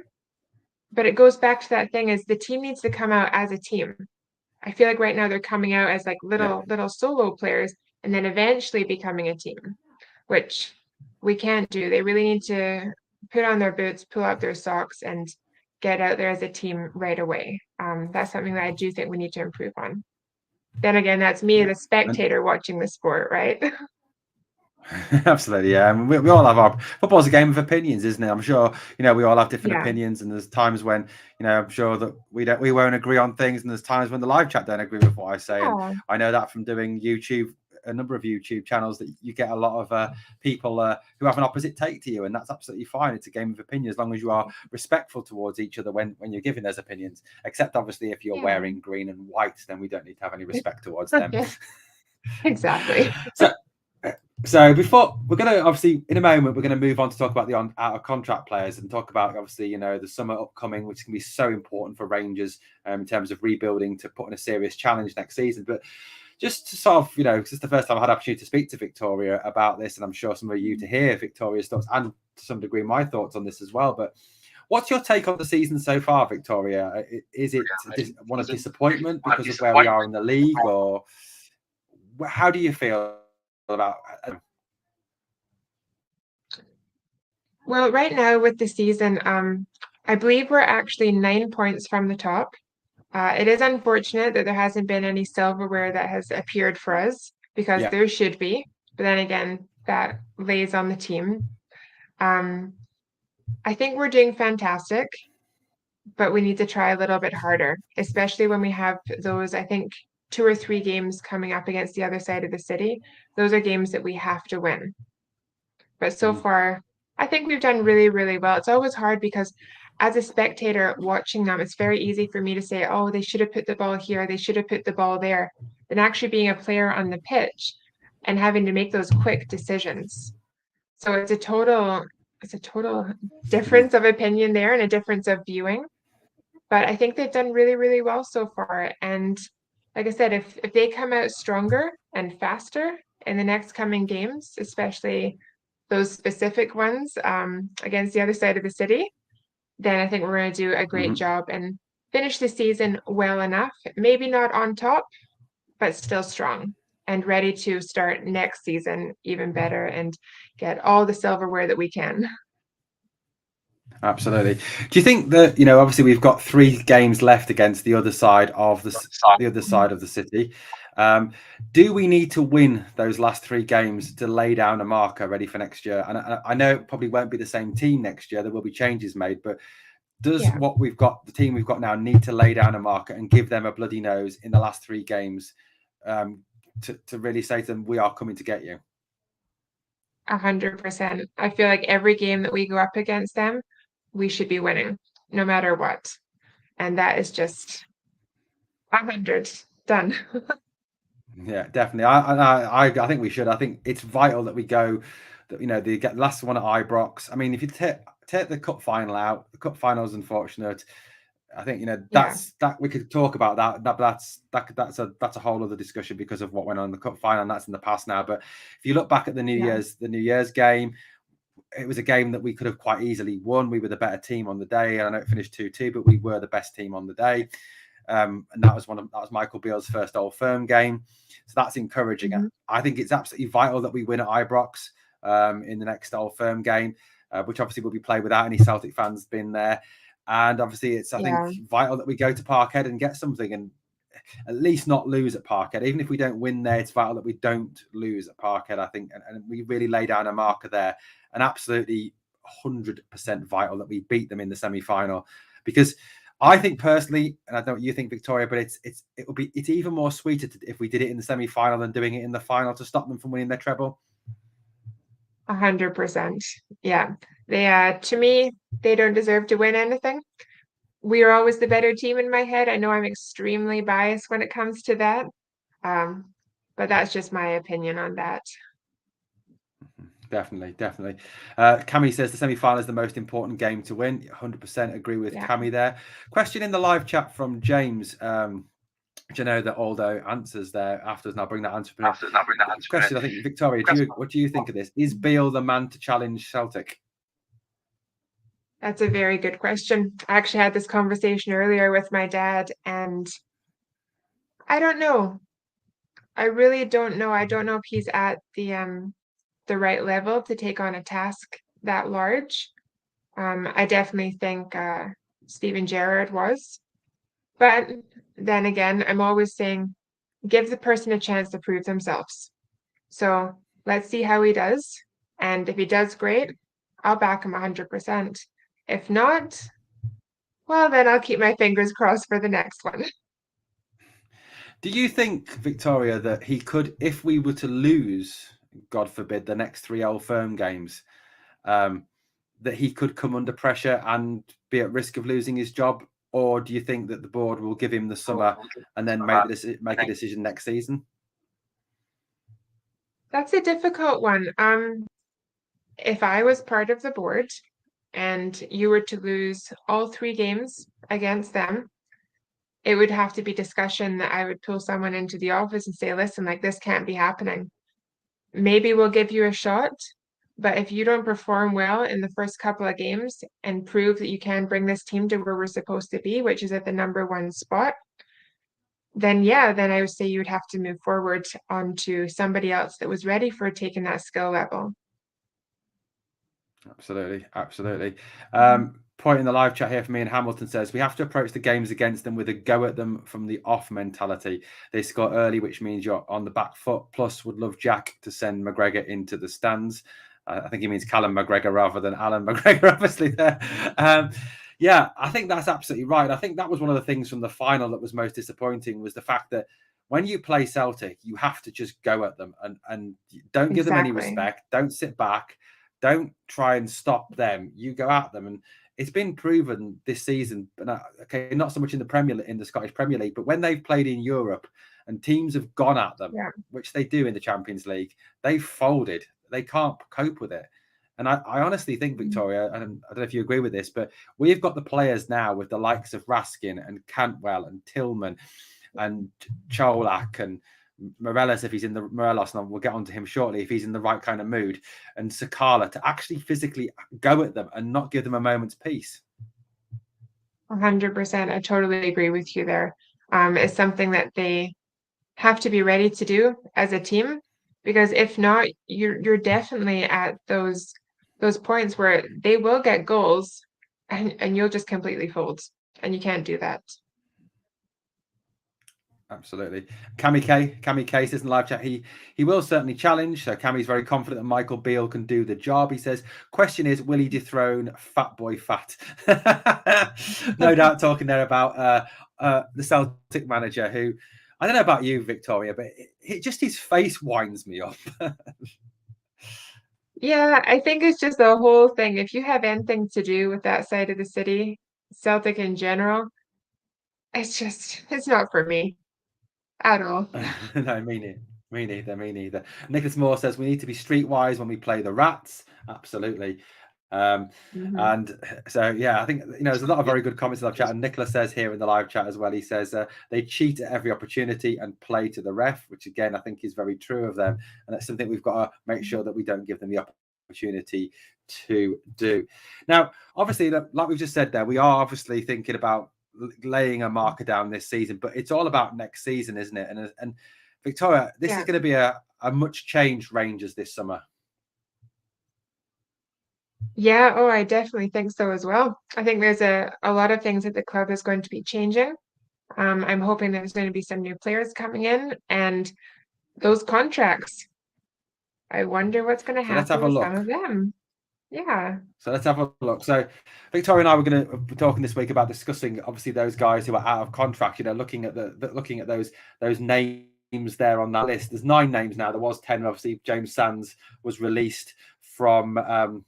but it goes back to that thing is the team needs to come out as a team. I feel like right now they're coming out as like yeah. little solo players and then eventually becoming a team, which we can't do. They really need to put on their boots, pull out their socks, and get out there as a team right away. That's something that I do think we need to improve on. Then again, that's me, Yeah. the spectator watching the sport, right? Absolutely, yeah. I mean, we all have our football's a game of opinions, isn't it? I'm sure we all have different Yeah. opinions, and there's times when I'm sure that we won't agree on things, and there's times when the live chat don't agree with what I say, and Yeah. I know that from doing YouTube, a number of YouTube channels, that you get a lot of people who have an opposite take to you, and that's absolutely fine. It's a game of opinion as long as you are respectful towards each other when you're giving those opinions. Except obviously if you're Yeah. wearing green and white, then we don't need to have any respect towards them. Yeah. Exactly. So. So before we're going to obviously in a moment we're going to move on to talk about the out of contract players and talk about obviously the summer upcoming, which can be so important for Rangers in terms of rebuilding to put in a serious challenge next season. But just to sort of this is the first time I had opportunity to speak to Victoria about this, and I'm sure some of you to hear Victoria's thoughts and to some degree my thoughts on this as well. But what's your take on the season so far, Victoria? Is it one of disappointment because of where we are in the league, or how do you feel about? Well, right now with the season, I believe we're actually 9 points from the top. It is unfortunate that there hasn't been any silverware that has appeared for us because Yeah. there should be. But then again, that lays on the team. Um, I think we're doing fantastic, but we need to try a little bit harder, especially when we have those, I think, 2 or 3 games coming up against the other side of the city. Those are games that we have to win. But so far, I think we've done really, really well. It's always hard because as a spectator watching them, it's very easy for me to say, oh, they should have put the ball here, they should have put the ball there, than actually being a player on the pitch and having to make those quick decisions. So it's a total difference of opinion there and a difference of viewing. But I think they've done really, really well so far. And like I said, if they come out stronger and faster in the next coming games, especially those specific ones against the other side of the city, then I think we're going to do a great job and finish the season well enough. Maybe not on top, but still strong and ready to start next season even better and get all the silverware that we can. Absolutely. Do you think that obviously we've got 3 games left against the other side of the city? Do we need to win those last 3 games to lay down a marker ready for next year? And I know it probably won't be the same team next year. There will be changes made, but does Yeah, what we've got, the team we've got now, need to lay down a marker and give them a bloody nose in the last 3 games to really say to them, we are coming to get you? 100%. I feel like every game that we go up against them, we should be winning no matter what. And that is just 100 done. Yeah, definitely. I think we should. I think it's vital that we go. That the last one at Ibrox. I mean, if you take the cup final out, the cup final is unfortunate. I think Yeah, that we could talk about that. That's a whole other discussion because of what went on in the cup final, and that's in the past now. But if you look back at the yeah, New Year's game, it was a game that we could have quite easily won. We were the better team on the day. I know it finished 2-2, but we were the best team on the day. And that was Michael Beale's first Old Firm game, so that's encouraging. mhm, I think it's absolutely vital that we win at Ibrox in the next Old Firm game, which obviously will be played without any Celtic fans being there. And obviously, it's I think yeah, vital that we go to Parkhead and get something. And at least not lose at Parkhead. Even if we don't win there, it's vital that we don't lose at Parkhead, I think. And we really lay down a marker there, and absolutely 100% vital that we beat them in the semi-final, because I think personally, and I don't know what you think, Victoria, but it's even more sweeter if we did it in the semi-final than doing it in the final to stop them from winning their treble. 100%. Yeah. They, to me, they don't deserve to win anything. We are always the better team in my head. I know I'm extremely biased when it comes to that. But that's just my opinion on that. Definitely. Cami says the semi-final is the most important game to win. 100% agree with Cami there. Question in the live chat from James. Which I know that Aldo answers there afterwards, and I'll bring that answer. Question, I think, Victoria, what do you think of this? Is Beale the man to challenge Celtic? That's a very good question. I actually had this conversation earlier with my dad, and I don't know. I really don't know. I don't know if he's at the right level to take on a task that large. I definitely think Steven Gerrard was. But then again, I'm always saying give the person a chance to prove themselves. So let's see how he does. And if he does great, I'll back him 100%. If not, well, then I'll keep my fingers crossed for the next one. Do you think, Victoria, that he could, if we were to lose, God forbid, the next 3 Old Firm games, that he could come under pressure and be at risk of losing his job? Or do you think that the board will give him the summer and then make a decision next season? That's a difficult one. If I was part of the board and you were to lose all 3 games against them, it would have to be discussion that I would pull someone into the office and say, listen, like this can't be happening. Maybe we'll give you a shot, but if you don't perform well in the first couple of games and prove that you can bring this team to where we're supposed to be, which is at the #1 spot, then I would say you would have to move forward onto somebody else that was ready for taking that skill level. Absolutely. Point in the live chat here for me and Hamilton says we have to approach the games against them with a go at them from the off mentality. They score early, which means you're on the back foot. Plus, would love Jack to send McGregor into the stands. I think he means Callum McGregor rather than Alan McGregor, obviously there. Yeah, I think that's absolutely right. I think that was one of the things from the final that was most disappointing, was the fact that when you play Celtic, you have to just go at them and don't give them any respect. Don't sit back. Don't try and stop them. You go at them, and it's been proven this season. Okay, not so much in the Scottish Premier League, but when they've played in Europe and teams have gone at them, which they do in the Champions League, they've folded. They can't cope with it. And I honestly think, Victoria, and I don't know if you agree with this, but we've got the players now with the likes of Raskin and Cantwell and Tillman and Cholak and Morelos, if he's in the Morelos, and we'll get onto him shortly, if he's in the right kind of mood, and Sakala, to actually physically go at them and not give them a moment's peace. 100%. I totally agree with you there. It's something that they have to be ready to do as a team, because if not, you're definitely at those points where they will get goals and you'll just completely fold, and you can't do that. Absolutely. Cami K says in the live chat, he will certainly challenge. So Cami's very confident that Michael Beale can do the job. He says, question is, Willie Dethrone fat boy fat? No doubt talking there about the Celtic manager, who, I don't know about you, Victoria, but just his face winds me up. Yeah, I think it's just the whole thing. If you have anything to do with that side of the city, Celtic in general, it's not for me at all. No, me neither. Nicholas Moore says we need to be streetwise when we play the Rats. Absolutely. And so, yeah, I think, there's a lot of very good comments in the chat. And Nicholas says here in the live chat as well, he says they cheat at every opportunity and play to the ref, which again, I think is very true of them. And that's something we've got to make sure that we don't give them the opportunity to do. Now, obviously, like we've just said there, we are obviously thinking about laying a marker down this season, but it's all about next season, isn't it? And Victoria, this is going to be a much changed Rangers this summer. Yeah, I definitely think so as well. I think there's a lot of things that the club is going to be changing. I'm hoping there's going to be some new players coming in, and those contracts. I wonder what's going to So let's happen have a with some of look. them. Yeah. So let's have a look. So Victoria and I were going to be talking this week about discussing obviously those guys who are out of contract. You know, looking at looking at those names there on that list. There's 9 names now. There was 10. Obviously, James Sands was released from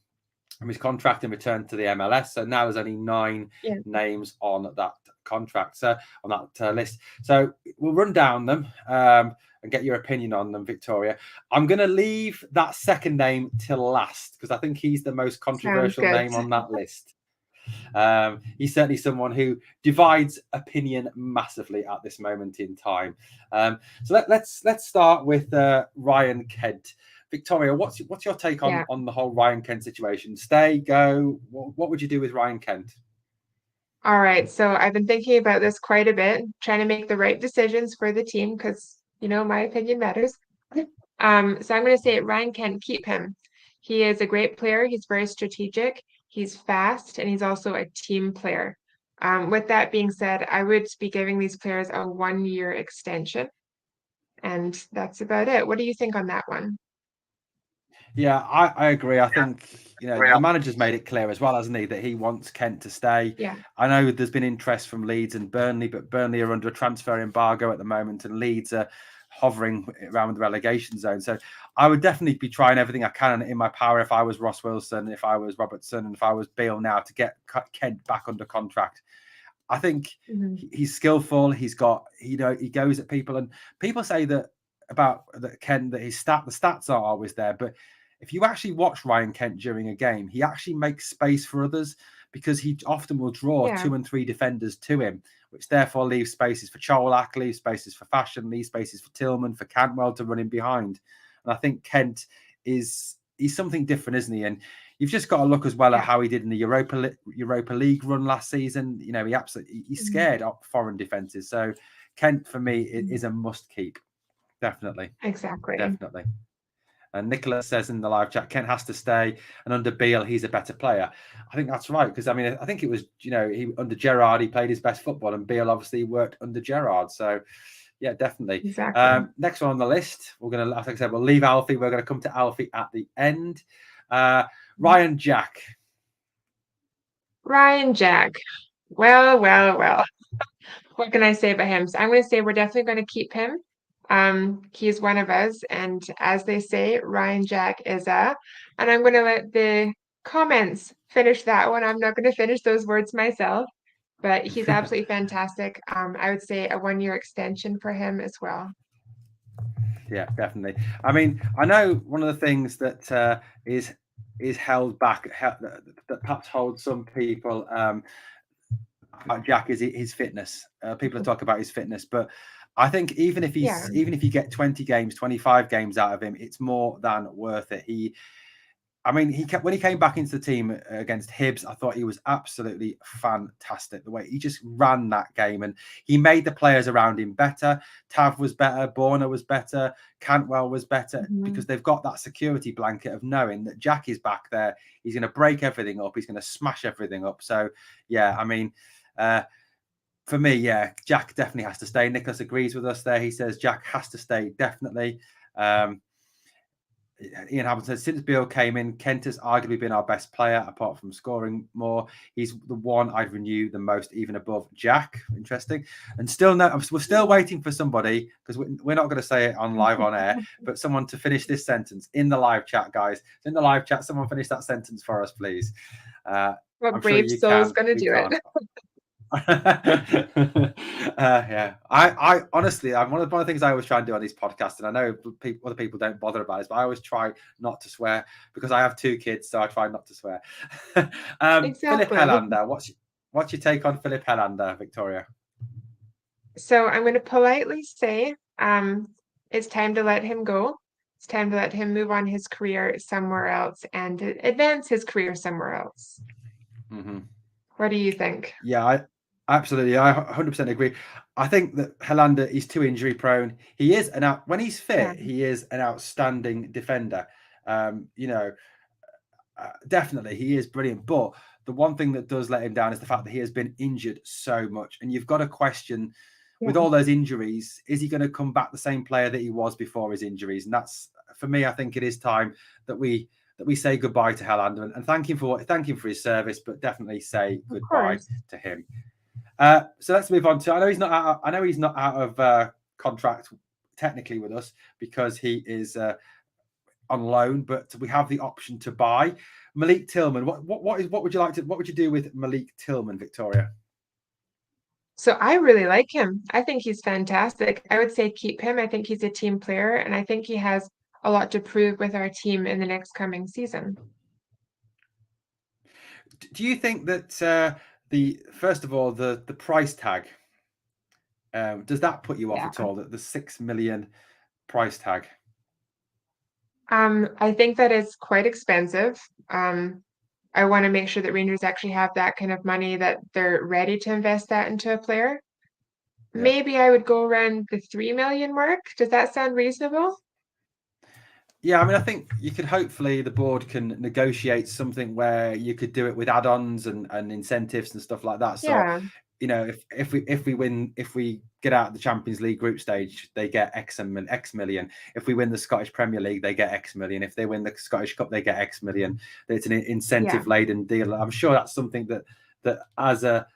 his contract and returned to the MLS. So now there's only 9 Yeah. names on that contract, so on that list. So we'll run down them and get your opinion on them, Victoria. I'm going to leave that second name till last because I think he's the most Sounds controversial good. name on that list. He's certainly someone who divides opinion massively at this moment in time. So let's start with Ryan Kent. Victoria, what's your take on the whole Ryan Kent situation? Stay, go? What would you do with Ryan Kent? All right. So I've been thinking about this quite a bit, trying to make the right decisions for the team because, my opinion matters. So I'm going to say Ryan Kent, keep him. He is a great player. He's very strategic. He's fast, and he's also a team player. With that being said, I would be giving these players a 1-year extension, and that's about it. What do you think on that one? Yeah, I agree. I think the manager's made it clear as well, hasn't he, that he wants Kent to stay. Yeah. I know there's been interest from Leeds and Burnley, but Burnley are under a transfer embargo at the moment, and Leeds are hovering around the relegation zone. So I would definitely be trying everything I can in my power if I was Ross Wilson, if I was Robertson, and if I was Beale now to get Kent back under contract. I think he's skillful. He's got, he goes at people, and people say that about that Kent, that the stats are always there, but if you actually watch Ryan Kent during a game, he actually makes space for others because he often will draw 2 and 3 defenders to him, which therefore leaves spaces for Cholak, leaves spaces for Fashion, leaves spaces for Tillman, for Cantwell to run in behind. And I think Kent he's something different, isn't he? And you've just got to look as well at how he did in the Europa League run last season. He scared off foreign defenses. So Kent for me is a must keep. Definitely. Exactly. Definitely. And Nicholas says in the live chat, Kent has to stay, and under Beale, he's a better player. I think that's right because I think it was he under Gerrard he played his best football, and Beale obviously worked under Gerrard. So yeah, definitely. Exactly. Next one on the list, we're gonna, like I said, we'll leave Alfie. We're gonna come to Alfie at the end. Ryan Jack. Ryan Jack. Well, well, well. What can I say about him? So I'm going to say we're definitely going to keep him. He's one of us, and as they say, Ryan Jack is a. And I'm going to let the comments finish that one. I'm not going to finish those words myself, but he's absolutely fantastic. I would say a 1-year extension for him as well. Yeah, definitely. I mean, I know one of the things that is held back that perhaps holds some people about Jack is his fitness. People talk about his fitness, but I think even if you get 20 games, 25 games out of him, it's more than worth it. When he came back into the team against Hibs, I thought he was absolutely fantastic. The way he just ran that game, and he made the players around him better. Tav was better, Borna was better, Cantwell was better because they've got that security blanket of knowing that Jack is back there. He's going to break everything up. He's going to smash everything up. So yeah, for me, yeah, Jack definitely has to stay. Nicholas agrees with us there. He says Jack has to stay, definitely. Ian Hamilton says, since Beale came in, Kent has arguably been our best player, apart from scoring more. He's the one I'd renew the most, even above Jack. Interesting. And we're still waiting for somebody, because we're not going to say it on live on air, but someone to finish this sentence in the live chat, guys. In the live chat, someone finish that sentence for us, please. What brave soul's going to do it? Yeah, I honestly, one of the things I always try and do on these podcasts, and I know other people don't bother about this, but I always try not to swear because I have 2 kids, so I try not to swear. Exactly. Philip Helander, what's your take on Philip Helander, Victoria? So I'm going to politely say, it's time to let him go. It's time to let him move on his career somewhere else and advance his career somewhere else. What do you think? Yeah, absolutely. I 100% agree. I think that Helander is too injury prone. He is when he's fit, he is an outstanding defender. Definitely he is brilliant. But the one thing that does let him down is the fact that he has been injured so much. And you've got to question, with all those injuries, is he going to come back the same player that he was before his injuries? And that's, for me, I think it is time that we say goodbye to Helander and thank him for his service, but definitely say goodbye to him. So let's move on to. I know he's not out of contract technically with us because he is on loan, but we have the option to buy Malik Tillman. What would you do with Malik Tillman, Victoria? So I really like him. I think he's fantastic. I would say keep him. I think he's a team player, and I think he has a lot to prove with our team in the next coming season. Do you think that first of all the price tag, does that put you off at all? The 6 million price tag? I think that is quite expensive. I want to make sure that Rangers actually have that kind of money that they're ready to invest that into a player. Yeah. Maybe I would go around the 3 million mark. Does that sound reasonable? Yeah, I mean, I think you could hopefully the board can negotiate something where you could do it with add-ons and incentives and stuff like that. So, yeah. You know, if we get out of the Champions League group stage, they get X million. If we win the Scottish Premier League, they get X million. If they win the Scottish Cup, they get X million. It's an incentive-laden deal. I'm sure that's something that as a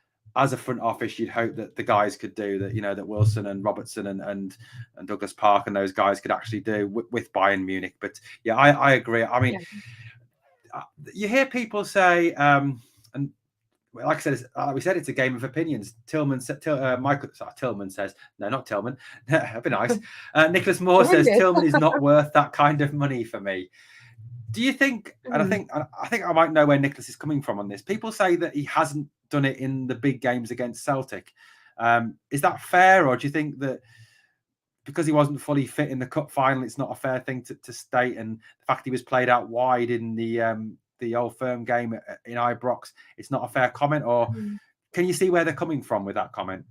front office, you'd hope that the guys could do that. You know, that Wilson and Robertson and Douglas Park and those guys could actually do with Bayern Munich. But yeah, I agree. I mean, you hear people say, and like I said, we said it's a game of opinions. Tillman says, no, not Tillman. That'd be nice. Nicholas Moore says Tillman is not worth that kind of money for me. Do you think? And I think I might know where Nicholas is coming from on this. People say that he hasn't done it in the big games against Celtic. Is that fair, or do you think that because he wasn't fully fit in the cup final, it's not a fair thing to state? And the fact he was played out wide in the Old Firm game in Ibrox, it's not a fair comment? Or can you see where they're coming from with that comment?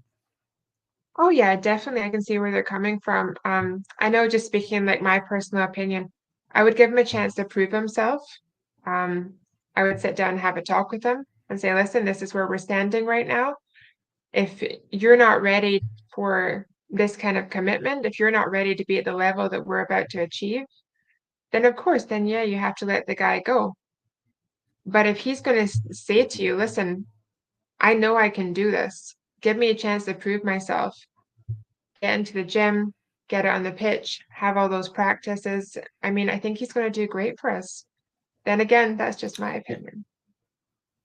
Oh yeah, definitely. I can see where they're coming from. I know, just speaking like my personal opinion, I would give him a chance to prove himself. I would sit down and have a talk with him and say, listen, this is where we're standing right now. If you're not ready for this kind of commitment, if you're not ready to be at the level that we're about to achieve, then of course, then yeah, you have to let the guy go. But if he's going to say to you, listen, I know I can do this. Give me a chance to prove myself. Get into the gym, get it on the pitch, have all those practices. I mean, I think he's going to do great for us. Then again, that's just my opinion.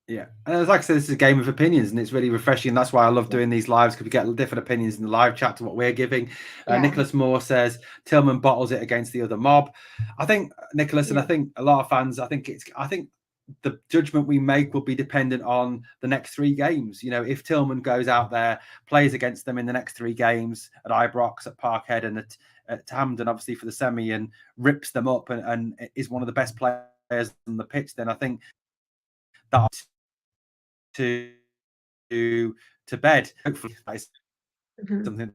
Yeah, and like I said, this is a game of opinions, and it's really refreshing. That's why I love doing these lives, because we get different opinions in the live chat to what we're giving. Nicholas Moore says Tillman bottles it against the other mob. I think Nicholas, and I think a lot of fans, I think the judgment we make will be dependent on the next 3 games. You know, if Tillman goes out there, plays against them in the next 3 games at Ibrox, at Parkhead, and at Hampden, obviously for the semi, and rips them up and is one of the best players on the pitch, then I think that to bed. Hopefully, that's something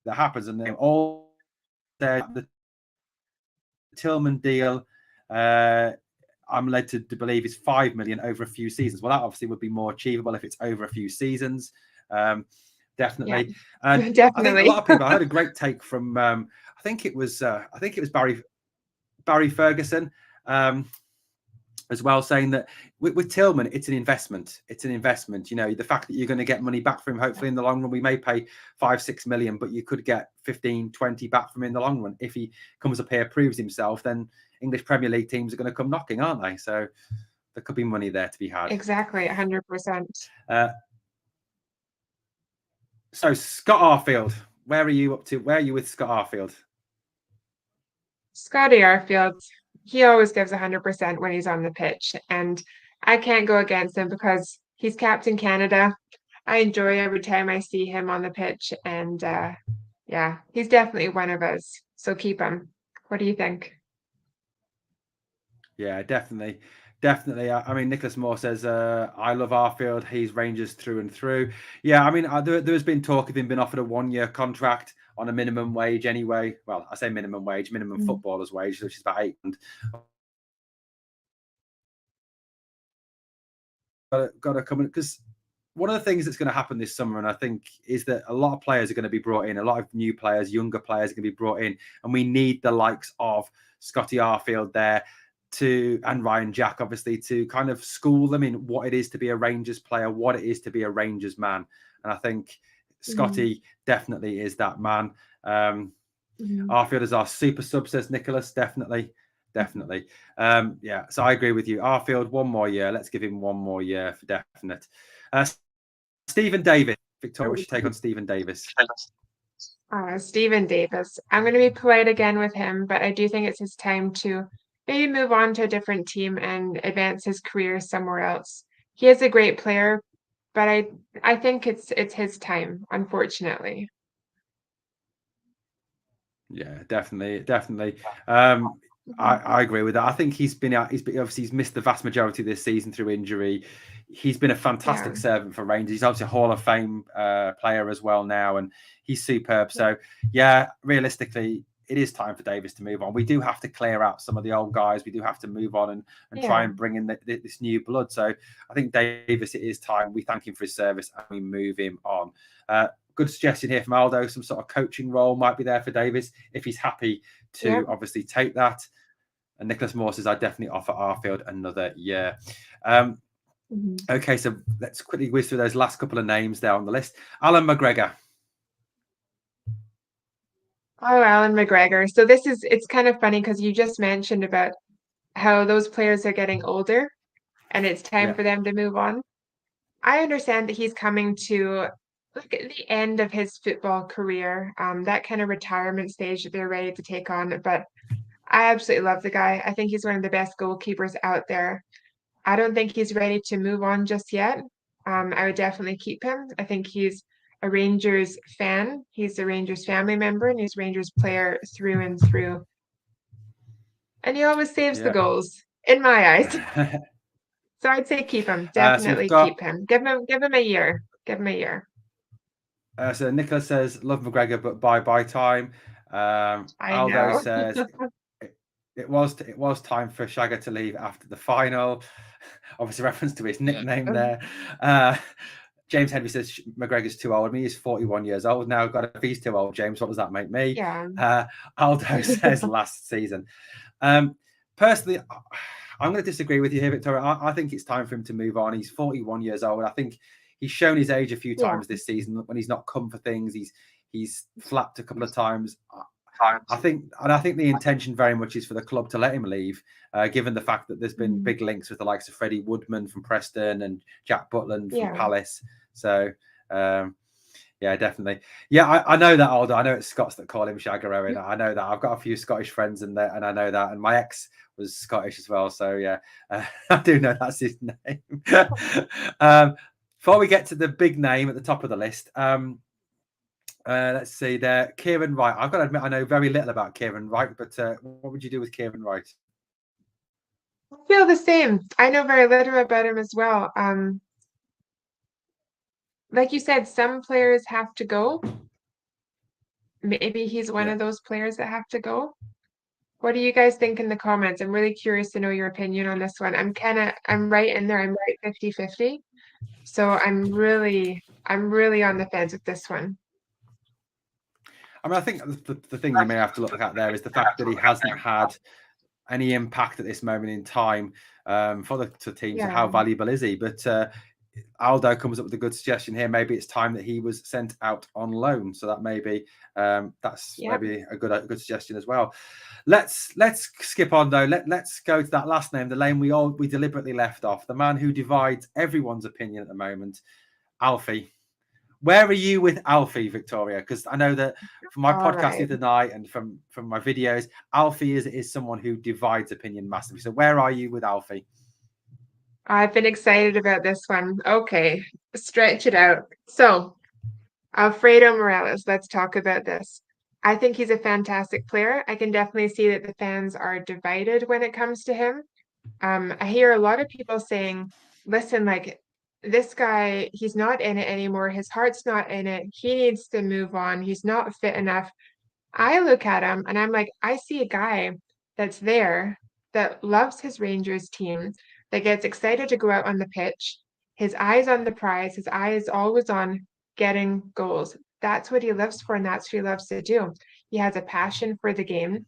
that happens, and then all the Tillman deal. I'm led to believe is 5 million over a few seasons. Well, that obviously would be more achievable if it's over a few seasons. Definitely. Yeah. Definitely. I think a lot of people. I heard a great take from. I think it was Barry Ferguson. As well, saying that with Tillman, it's an investment. It's an investment. You know, the fact that you're going to get money back from him, hopefully in the long run, we may pay 5-6 million, but you could get 15-20 back from him in the long run. If he comes up here, proves himself, then English Premier League teams are going to come knocking, aren't they? So there could be money there to be had. Exactly, 100%. So Scott Arfield, where are you up to? Where are you with Scott Arfield? Scotty Arfield, he always gives 100% when he's on the pitch, and I can't go against him because he's Captain Canada. I enjoy every time I see him on the pitch, and yeah, he's definitely one of us. So keep him. What do you think? Yeah, definitely. Definitely. I mean, Nicholas Moore says, I love Arfield. He's Rangers through and through. Yeah, I mean, there's been talk of him being offered a 1-year contract on a minimum wage anyway. Well, I say minimum wage, minimum footballer's wage, which is about £8. got to come in, because one of the things that's going to happen this summer, and I think, is that a lot of players are going to be brought in, a lot of new players, younger players are going to be brought in, and we need the likes of Scotty Arfield there and Ryan Jack, obviously, to kind of school them in what it is to be a Rangers player, what it is to be a Rangers man. And I think Scotty definitely is that man. Arfield is our super sub, says Nicholas. Definitely. Yeah, so I agree with you. Arfield, 1 more year. Let's give him 1 more year for definite. Stephen Davis. Victoria, what's your take on Stephen Davis? Stephen Davis. I'm going to be polite again with him, but I do think it's his time to maybe move on to a different team and advance his career somewhere else. He is a great player, but I think it's his time, unfortunately. Yeah, definitely. I agree with that. I think he's missed the vast majority of this season through injury. He's been a fantastic servant for Rangers. He's obviously a Hall of Fame player as well now, and he's superb. So, yeah, realistically, it is time for Davis to move on. We do have to clear out some of the old guys. We do have to move on and try and bring in this new blood. So I think Davis, it is time. We thank him for his service and we move him on. Good suggestion here from Aldo. Some sort of coaching role might be there for Davis if he's happy to obviously take that. And Nicholas Moore says, I definitely offer Arfield another year. Okay, so let's quickly whiz through those last couple of names there on the list. Callum McGregor. Oh, Callum McGregor. So it's kind of funny because you just mentioned about how those players are getting older and it's time for them to move on. I understand that he's coming to at the end of his football career, that kind of retirement stage that they're ready to take on. But I absolutely love the guy. I think he's one of the best goalkeepers out there. I don't think he's ready to move on just yet. I would definitely keep him. I think he's a Rangers fan. He's a Rangers family member, and he's a Rangers player through and through. And he always saves the goals, in my eyes. So I'd say keep him. Definitely keep him. Give him a year. Give him a year. So Nicholas says, love McGregor, but bye time. Aldo says it was time for Shagger to leave after the final. Obviously, reference to his nickname there. James Henry says McGregor's too old. I mean, he's 41 years old now. God, if he's too old, James, what does that make me? Aldo says last season. Personally, I'm going to disagree with you here, Victoria. I think it's time for him to move on. He's 41 years old. I think he's shown his age a few times this season when he's not come for things. He's flapped a couple of times. I think the intention very much is for the club to let him leave, given the fact that there's been big links with the likes of Freddie Woodman from Preston and Jack Butland from Palace. So, yeah, definitely. Yeah, I know that, Aldo. I know it's Scots that call him Shagger Owen. I know that. I've got a few Scottish friends in there, and I know that. And my ex was Scottish as well. So, yeah, I do know that's his name. Before we get to the big name at the top of the list, let's see there. Kieran Wright. I've got to admit, I know very little about Kieran Wright, but what would you do with Kieran Wright? I feel the same. I know very little about him as well. Like you said, some players have to go. Maybe he's one of those players that have to go. What do you guys think in the comments? I'm really curious to know your opinion on this one. I'm right in there. I'm right 50-50. So I'm really on the fence with this one. I mean, I think the thing you may have to look at there is the fact that he hasn't had any impact at this moment in time for the teams. And how valuable is he? But Aldo comes up with a good suggestion here. Maybe it's time that he was sent out on loan. So that maybe maybe a good suggestion as well. Let's skip on though. Let's go to that last name, the name we deliberately left off. The man who divides everyone's opinion at the moment, Alfie. Where are you with Alfie, Victoria? Because I know that from my podcast the other night and from my videos, Alfie is someone who divides opinion massively. So where are you with Alfie? I've been excited about this one. Okay, stretch it out. So, Alfredo Morales, let's talk about this. I think he's a fantastic player. I can definitely see that the fans are divided when it comes to him. I hear a lot of people saying, listen, like, this guy, he's not in it anymore. His heart's not in it. He needs to move on. He's not fit enough. I look at him and I'm like, I see a guy that's there that loves his Rangers team, that gets excited to go out on the pitch. his eyes on the prize, his eye is always on getting goals. That's what he lives for, and that's what he loves to do. He has a passion for the game,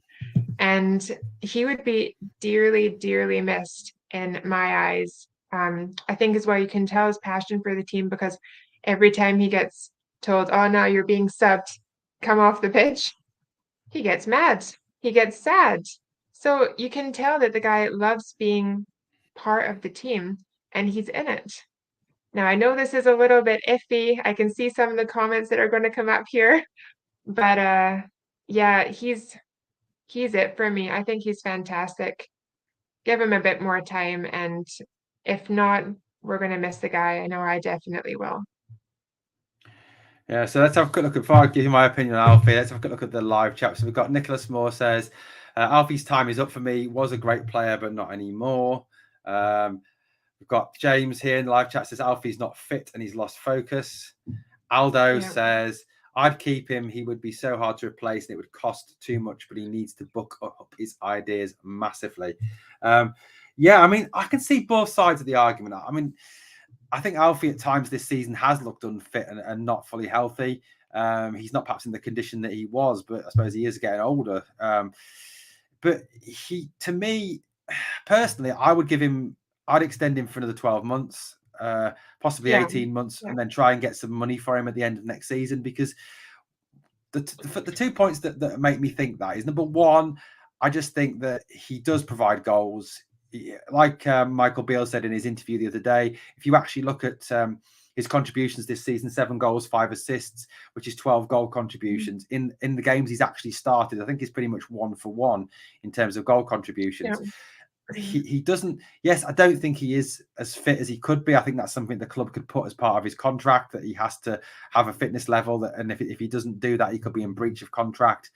and he would be dearly, dearly missed in my eyes. I think is why you can tell his passion for the team, because every time he gets told, "Oh, now you're being subbed, come off the pitch," he gets mad, he gets sad. So you can tell that the guy loves being part of the team and he's in it. Now, I know this is a little bit iffy. I can see some of the comments that are going to come up here, but yeah, he's it for me. I think he's fantastic. Give him a bit more time, and if not, we're going to miss the guy. I know I definitely will. Yeah, so let's have a quick look. Before I give you my opinion on Alfie, let's have a quick look at the live chat. So we've got Nicholas Moore says, Alfie's time is up for me. Was a great player, but not anymore. We've got James here in the live chat says Alfie's not fit and he's lost focus. Aldo says, I'd keep him. He would be so hard to replace and it would cost too much, but he needs to book up his ideas massively. Yeah, I mean, I can see both sides of the argument. I mean, I think Alfie at times this season has looked unfit and not fully healthy. He's not perhaps in the condition that he was, but I suppose he is getting older. But he, to me, personally, I'd extend him for another 12 months, possibly 18 months, and then try and get some money for him at the end of next season. Because the 2 points that make me think that is, number one, I just think that he does provide goals. Like Michael Beale said in his interview the other day, if you actually look at his contributions this season, 7 goals, 5 assists, which is 12 goal contributions in the games he's actually started. I think he's pretty much 1 for 1 in terms of goal contributions. He doesn't. Yes, I don't think he is as fit as he could be. I think that's something the club could put as part of his contract, that he has to have a fitness level, that, and if he doesn't do that, he could be in breach of contract.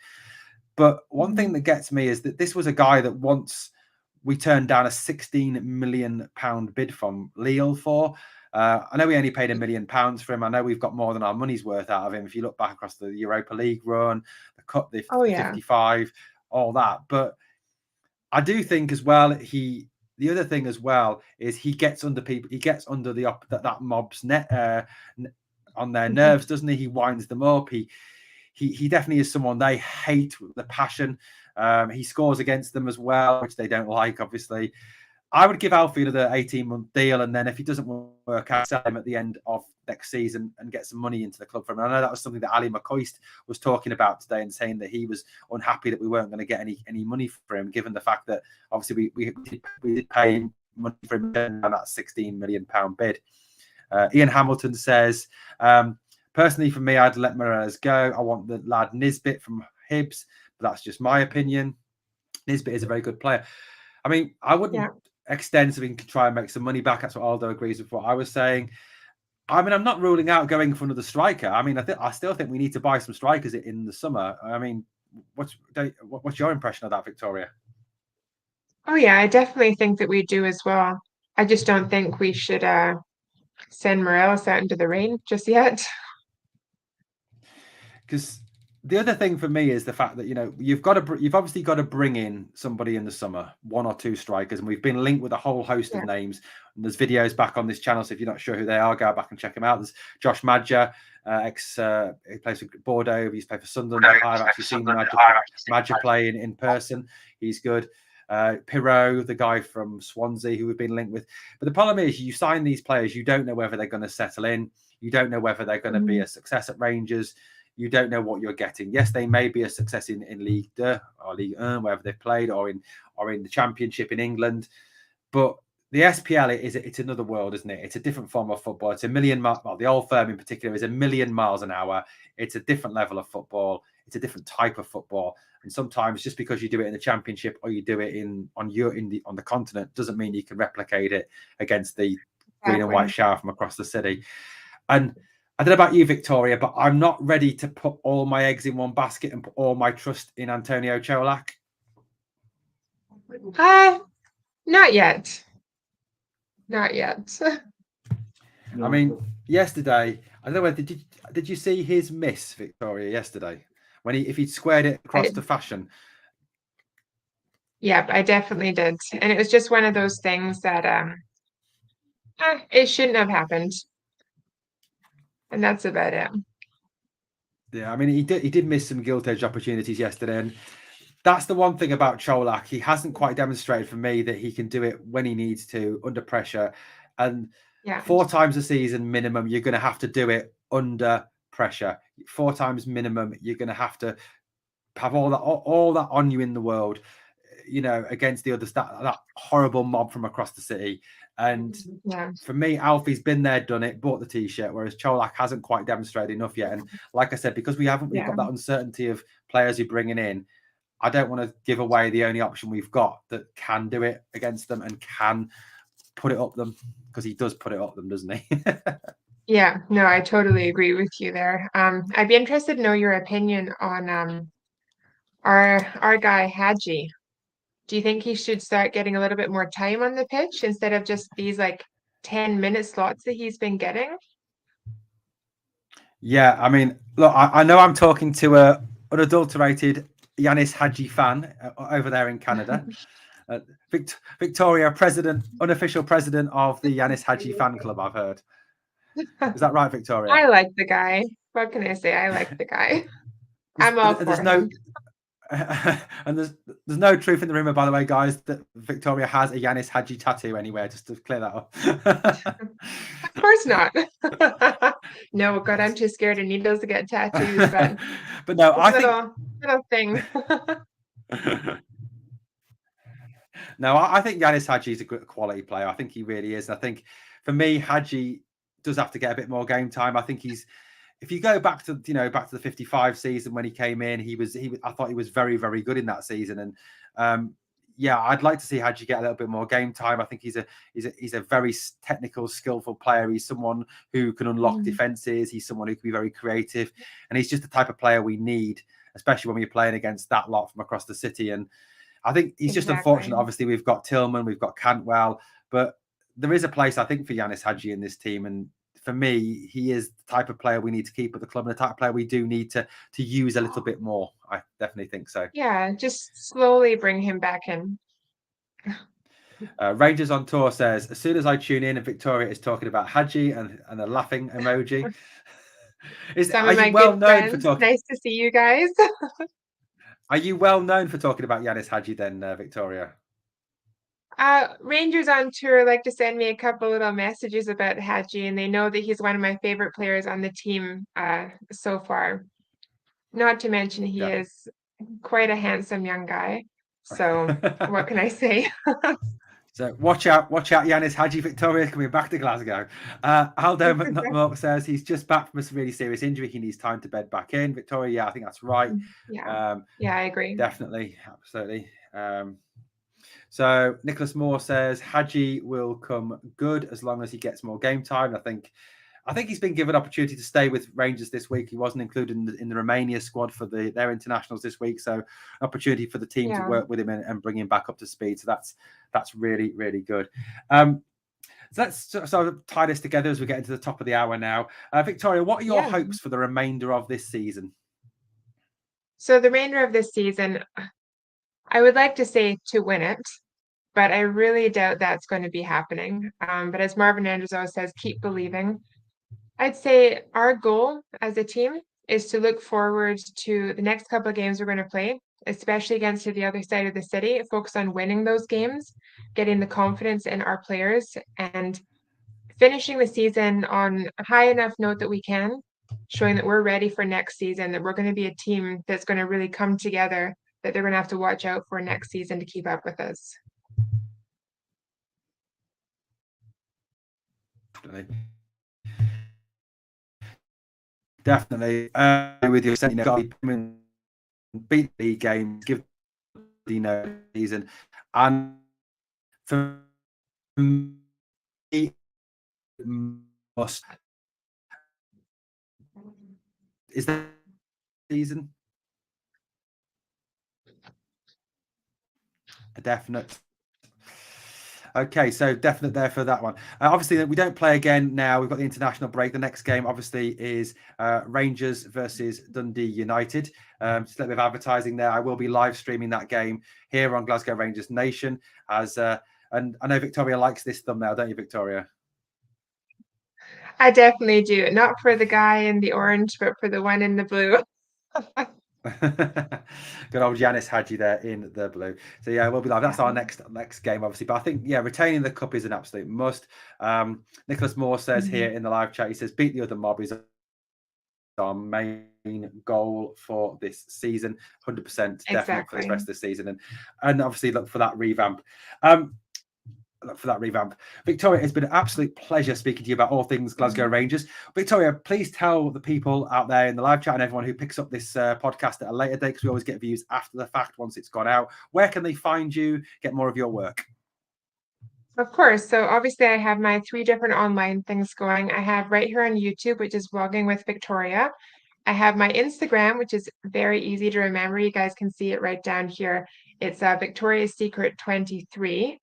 But one thing that gets me is that this was a guy that once we turned down a £16 million bid from Lille for. I know we only paid £1 million for him. I know we've got more than our money's worth out of him. If you look back across the Europa League run, the Cup, the 55, all that. But I do think as well, the other thing as well is he gets under people. He gets under that mob's net on their nerves, doesn't he? He winds them up. He definitely is someone they hate with the passion. He scores against them as well, which they don't like, obviously. I would give Alfie another 18-month deal, and then if he doesn't work out, sell him at the end of next season and get some money into the club from him. I know that was something that Ali McCoist was talking about today, and saying that he was unhappy that we weren't going to get any money for him, given the fact that obviously we did pay him money for him on that £16 million bid. Ian Hamilton says, personally, for me, I'd let Morelos go. I want the lad Nisbet from Hibs, but that's just my opinion. Nisbet is a very good player. I mean, I wouldn't extend so we can try and make some money back. That's what Aldo agrees with what I was saying. I mean, I'm not ruling out going for another striker. I mean, I still think we need to buy some strikers in the summer. I mean, what's your impression of that, Victoria? Oh yeah, I definitely think that we do as well. I just don't think we should send Morelos out into the rain just yet. Because the other thing for me is the fact that, you've obviously got to bring in somebody in the summer, 1 or 2 strikers, and we've been linked with a whole host of names. And there's videos back on this channel, so if you're not sure who they are, go back and check them out. There's Josh Madger, he plays for Bordeaux. He's played for Sunderland. I've actually seen Madger play in person. He's good. Pirot, the guy from Swansea, who we've been linked with. But the problem is, you sign these players, you don't know whether they're going to settle in. You don't know whether they're going to be a success at Rangers. You don't know what you're getting. Yes, they may be a success in Ligue 2 or Ligue 1, wherever they've played, or in the Championship in England. But the SPL it's another world, isn't it? It's a different form of football. It's a million miles. Well, the Old Firm in particular is a million miles an hour. It's a different level of football. It's a different type of football. And sometimes just because you do it in the Championship or you do it on the continent doesn't mean you can replicate it against the green and white shower from across the city. And I don't know about you, Victoria, but I'm not ready to put all my eggs in one basket and put all my trust in Antonio Cholak. Not yet. Not yet. I mean, yesterday, I don't know whether did you see his miss, Victoria, yesterday, when if he'd squared it across to Fashion? Yep, I definitely did, and it was just one of those things that It shouldn't have happened. And that's about it. Yeah, I mean, he did miss some gilt-edged opportunities yesterday, and that's the one thing about Cholak. He hasn't quite demonstrated for me that he can do it when he needs to, under pressure. And Yeah. 4 times a season minimum, you're going to have to do it under pressure. 4 times minimum, you're going to have all that on you in the world, against the other that horrible mob from across the city. And Yeah. for me, Alfie's been there, done it, bought the t-shirt, whereas Cholak hasn't quite demonstrated enough yet. And like I said, because we've got that uncertainty of players you're bringing in, I don't want to give away the only option we've got that can do it against them and can put it up them, because he does put it up them, doesn't he? Yeah, no, I totally agree with you there. I'd be interested to know your opinion on our guy Hadji. Do you think he should start getting a little bit more time on the pitch instead of just these like 10-minute slots that he's been getting? Yeah, I mean, look, I know I'm talking to a unadulterated Yanis Hadji fan over there in Canada. Victoria, unofficial president of the Yanis Hadji fan club, I've heard. Is that right, Victoria? I like the guy. What can I say? I like the guy. I'm all for him. And there's no truth in the rumor, by the way, guys, that Victoria has a Yanis Hadji tattoo anywhere, just to clear that up. Of course not. No, God, I'm too scared of needles to get tattoos, but no, I little thing. No, I think Yanis Hadji is a good quality player. I think he really is. And I think for me, Hadji does have to get a bit more game time. I think if you go back to the 55 season when he came in, I thought he was very, very good in that season. And yeah, I'd like to see Hadji get a little bit more game time. I think he's a very technical, skillful player. He's someone who can unlock defenses. He's someone who can be very creative, and he's just the type of player we need, especially when we're playing against that lot from across the city. And I think he's just unfortunate. Obviously, we've got Tillman, we've got Cantwell, but there is a place, I think, for Yanis Hadji in this team. And for me, he is the type of player we need to keep at the club, and the type of player we do need to use a little bit more. I definitely think so. Yeah, just slowly bring him back in. Rangers on Tour says, as soon as I tune in and Victoria is talking about Hadji and a laughing emoji. Some of my good friends. Nice to see you guys. Are you well known for talking about Yanis Hadji then, Victoria? Rangers on Tour like to send me a couple little messages about Hadji, and they know that he's one of my favorite players on the team so far. Not to mention he is quite a handsome young guy. So what can I say? So watch out, Yanis Hadji. Victoria coming back to Glasgow. Aldo McNutt says he's just back from a really serious injury. He needs time to bed back in. Victoria, yeah, I think that's right. Yeah, I agree. Definitely, absolutely. So Nicholas Moore says Hadji will come good as long as he gets more game time. I think he's been given opportunity to stay with Rangers this week. He wasn't included in the Romania squad for their internationals this week, so an opportunity for the team to work with him and bring him back up to speed. So that's really, really good. So let's sort of tie this together as we get into the top of the hour now. Victoria, what are your hopes for the remainder of this season? So the remainder of this season, I would like to say to win it, but I really doubt that's going to be happening. But as Marvin Andrews always says, keep believing. I'd say our goal as a team is to look forward to the next couple of games we're going to play, especially against the other side of the city, focus on winning those games, getting the confidence in our players, and finishing the season on a high enough note that we can, showing that we're ready for next season, that we're going to be a team that's going to really come together, that they're going to have to watch out for next season to keep up with us. Definitely. With your beat the games, give the season, and for me, must is that season a definite. Okay, so definite there for that one. Obviously, we don't play again now. We've got the international break. The next game, obviously, is Rangers versus Dundee United. Just a little bit of advertising there. I will be live streaming that game here on Glasgow Rangers Nation. And I know Victoria likes this thumbnail, don't you, Victoria? I definitely do. Not for the guy in the orange, but for the one in the blue. Good old Yanis Hadji there in the blue. So yeah, we'll be live. That's our next game, obviously. But I think retaining the cup is an absolute must. Nicholas Moore says here in the live chat, he says, beat the other mob is our main goal for this season. 100% definitely for this rest of the season, and obviously look for that revamp. Victoria, it's been an absolute pleasure speaking to you about all things Glasgow Rangers. Victoria, please tell the people out there in the live chat and everyone who picks up this podcast at a later date, because we always get views after the fact once it's gone out. Where can they find you, get more of your work? Of course. So obviously I have my 3 different online things going. I have right here on YouTube, which is Vlogging with Victoria. I have my Instagram, which is very easy to remember. You guys can see it right down here. It's Victoria's Secret 23.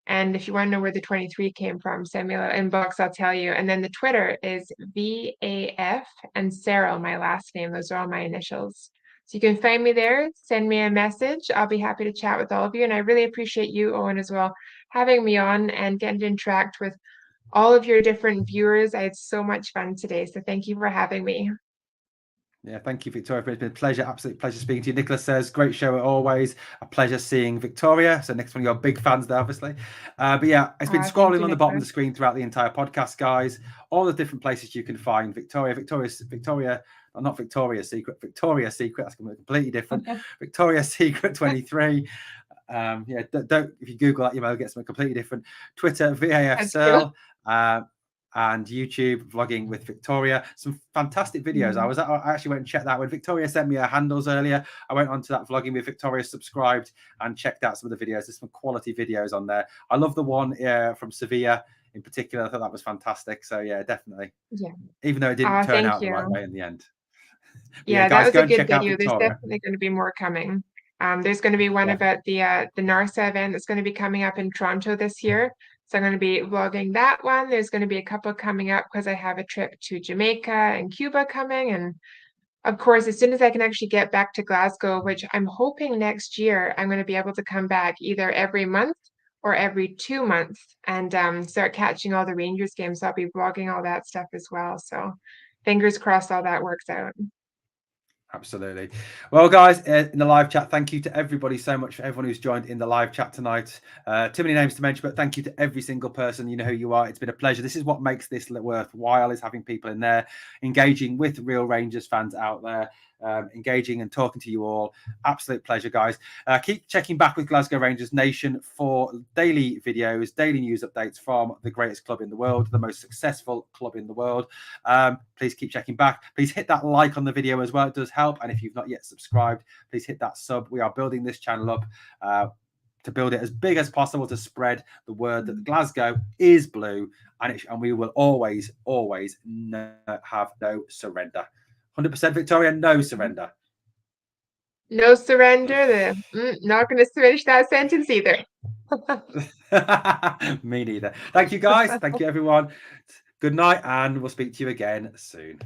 And if you want to know where the 23 came from, send me a little inbox, I'll tell you. And then the Twitter is VAF and Searle, my last name. Those are all my initials. So you can find me there, send me a message. I'll be happy to chat with all of you. And I really appreciate you, Owen, as well, having me on and getting to interact with all of your different viewers. I had so much fun today. So thank you for having me. Yeah, thank you, Victoria. It's been a pleasure, absolute pleasure speaking to you. Nicholas says, great show always. A pleasure seeing Victoria. So next one, you're big fans there, obviously. But yeah, it's been scrolling on the bottom of the screen throughout the entire podcast, guys. All the different places you can find Victoria, not Victoria's Secret, Victoria's Secret. That's completely different. Victoria's Secret 23. Don't if you Google that, you might get something completely different. Twitter, VAF Searle. And YouTube, Vlogging with Victoria. Some fantastic videos. I actually went and checked that when Victoria sent me her handles earlier. I went onto that Vlogging with Victoria, subscribed, and checked out some of the videos. There's some quality videos on there. I love the one from Sevilla in particular. I thought that was fantastic. So yeah, definitely. Yeah. Even though it didn't turn out the right way in the end. Yeah, guys, that was a good video. There's definitely going to be more coming. There's going to be one about the NARSA event that's going to be coming up in Toronto this year. So I'm going to be vlogging that one. There's going to be a couple coming up because I have a trip to Jamaica and Cuba coming. And of course, as soon as I can actually get back to Glasgow, which I'm hoping next year, I'm going to be able to come back either every month or every 2 months and start catching all the Rangers games. So I'll be vlogging all that stuff as well. So fingers crossed all that works out. Absolutely. Well, guys, in the live chat, thank you to everybody so much for everyone who's joined in the live chat tonight. Too many names to mention, but thank you to every single person. You know who you are. It's been a pleasure. This is what makes this worthwhile, is having people in there engaging with real Rangers fans out there. Engaging and talking to you all. Absolute pleasure, guys. Keep checking back with Glasgow Rangers Nation for daily videos, daily news updates from the greatest club in the world, the most successful club in the world. Please keep checking back. Please hit that like on the video as well. It does help. And if you've not yet subscribed, please hit that sub. We are building this channel up to build it as big as possible, to spread the word that Glasgow is blue, and we will always have no surrender. 100% Victoria, no surrender. No surrender. Not going to finish that sentence either. Me neither. Thank you, guys. Thank you, everyone. Good night, and we'll speak to you again soon.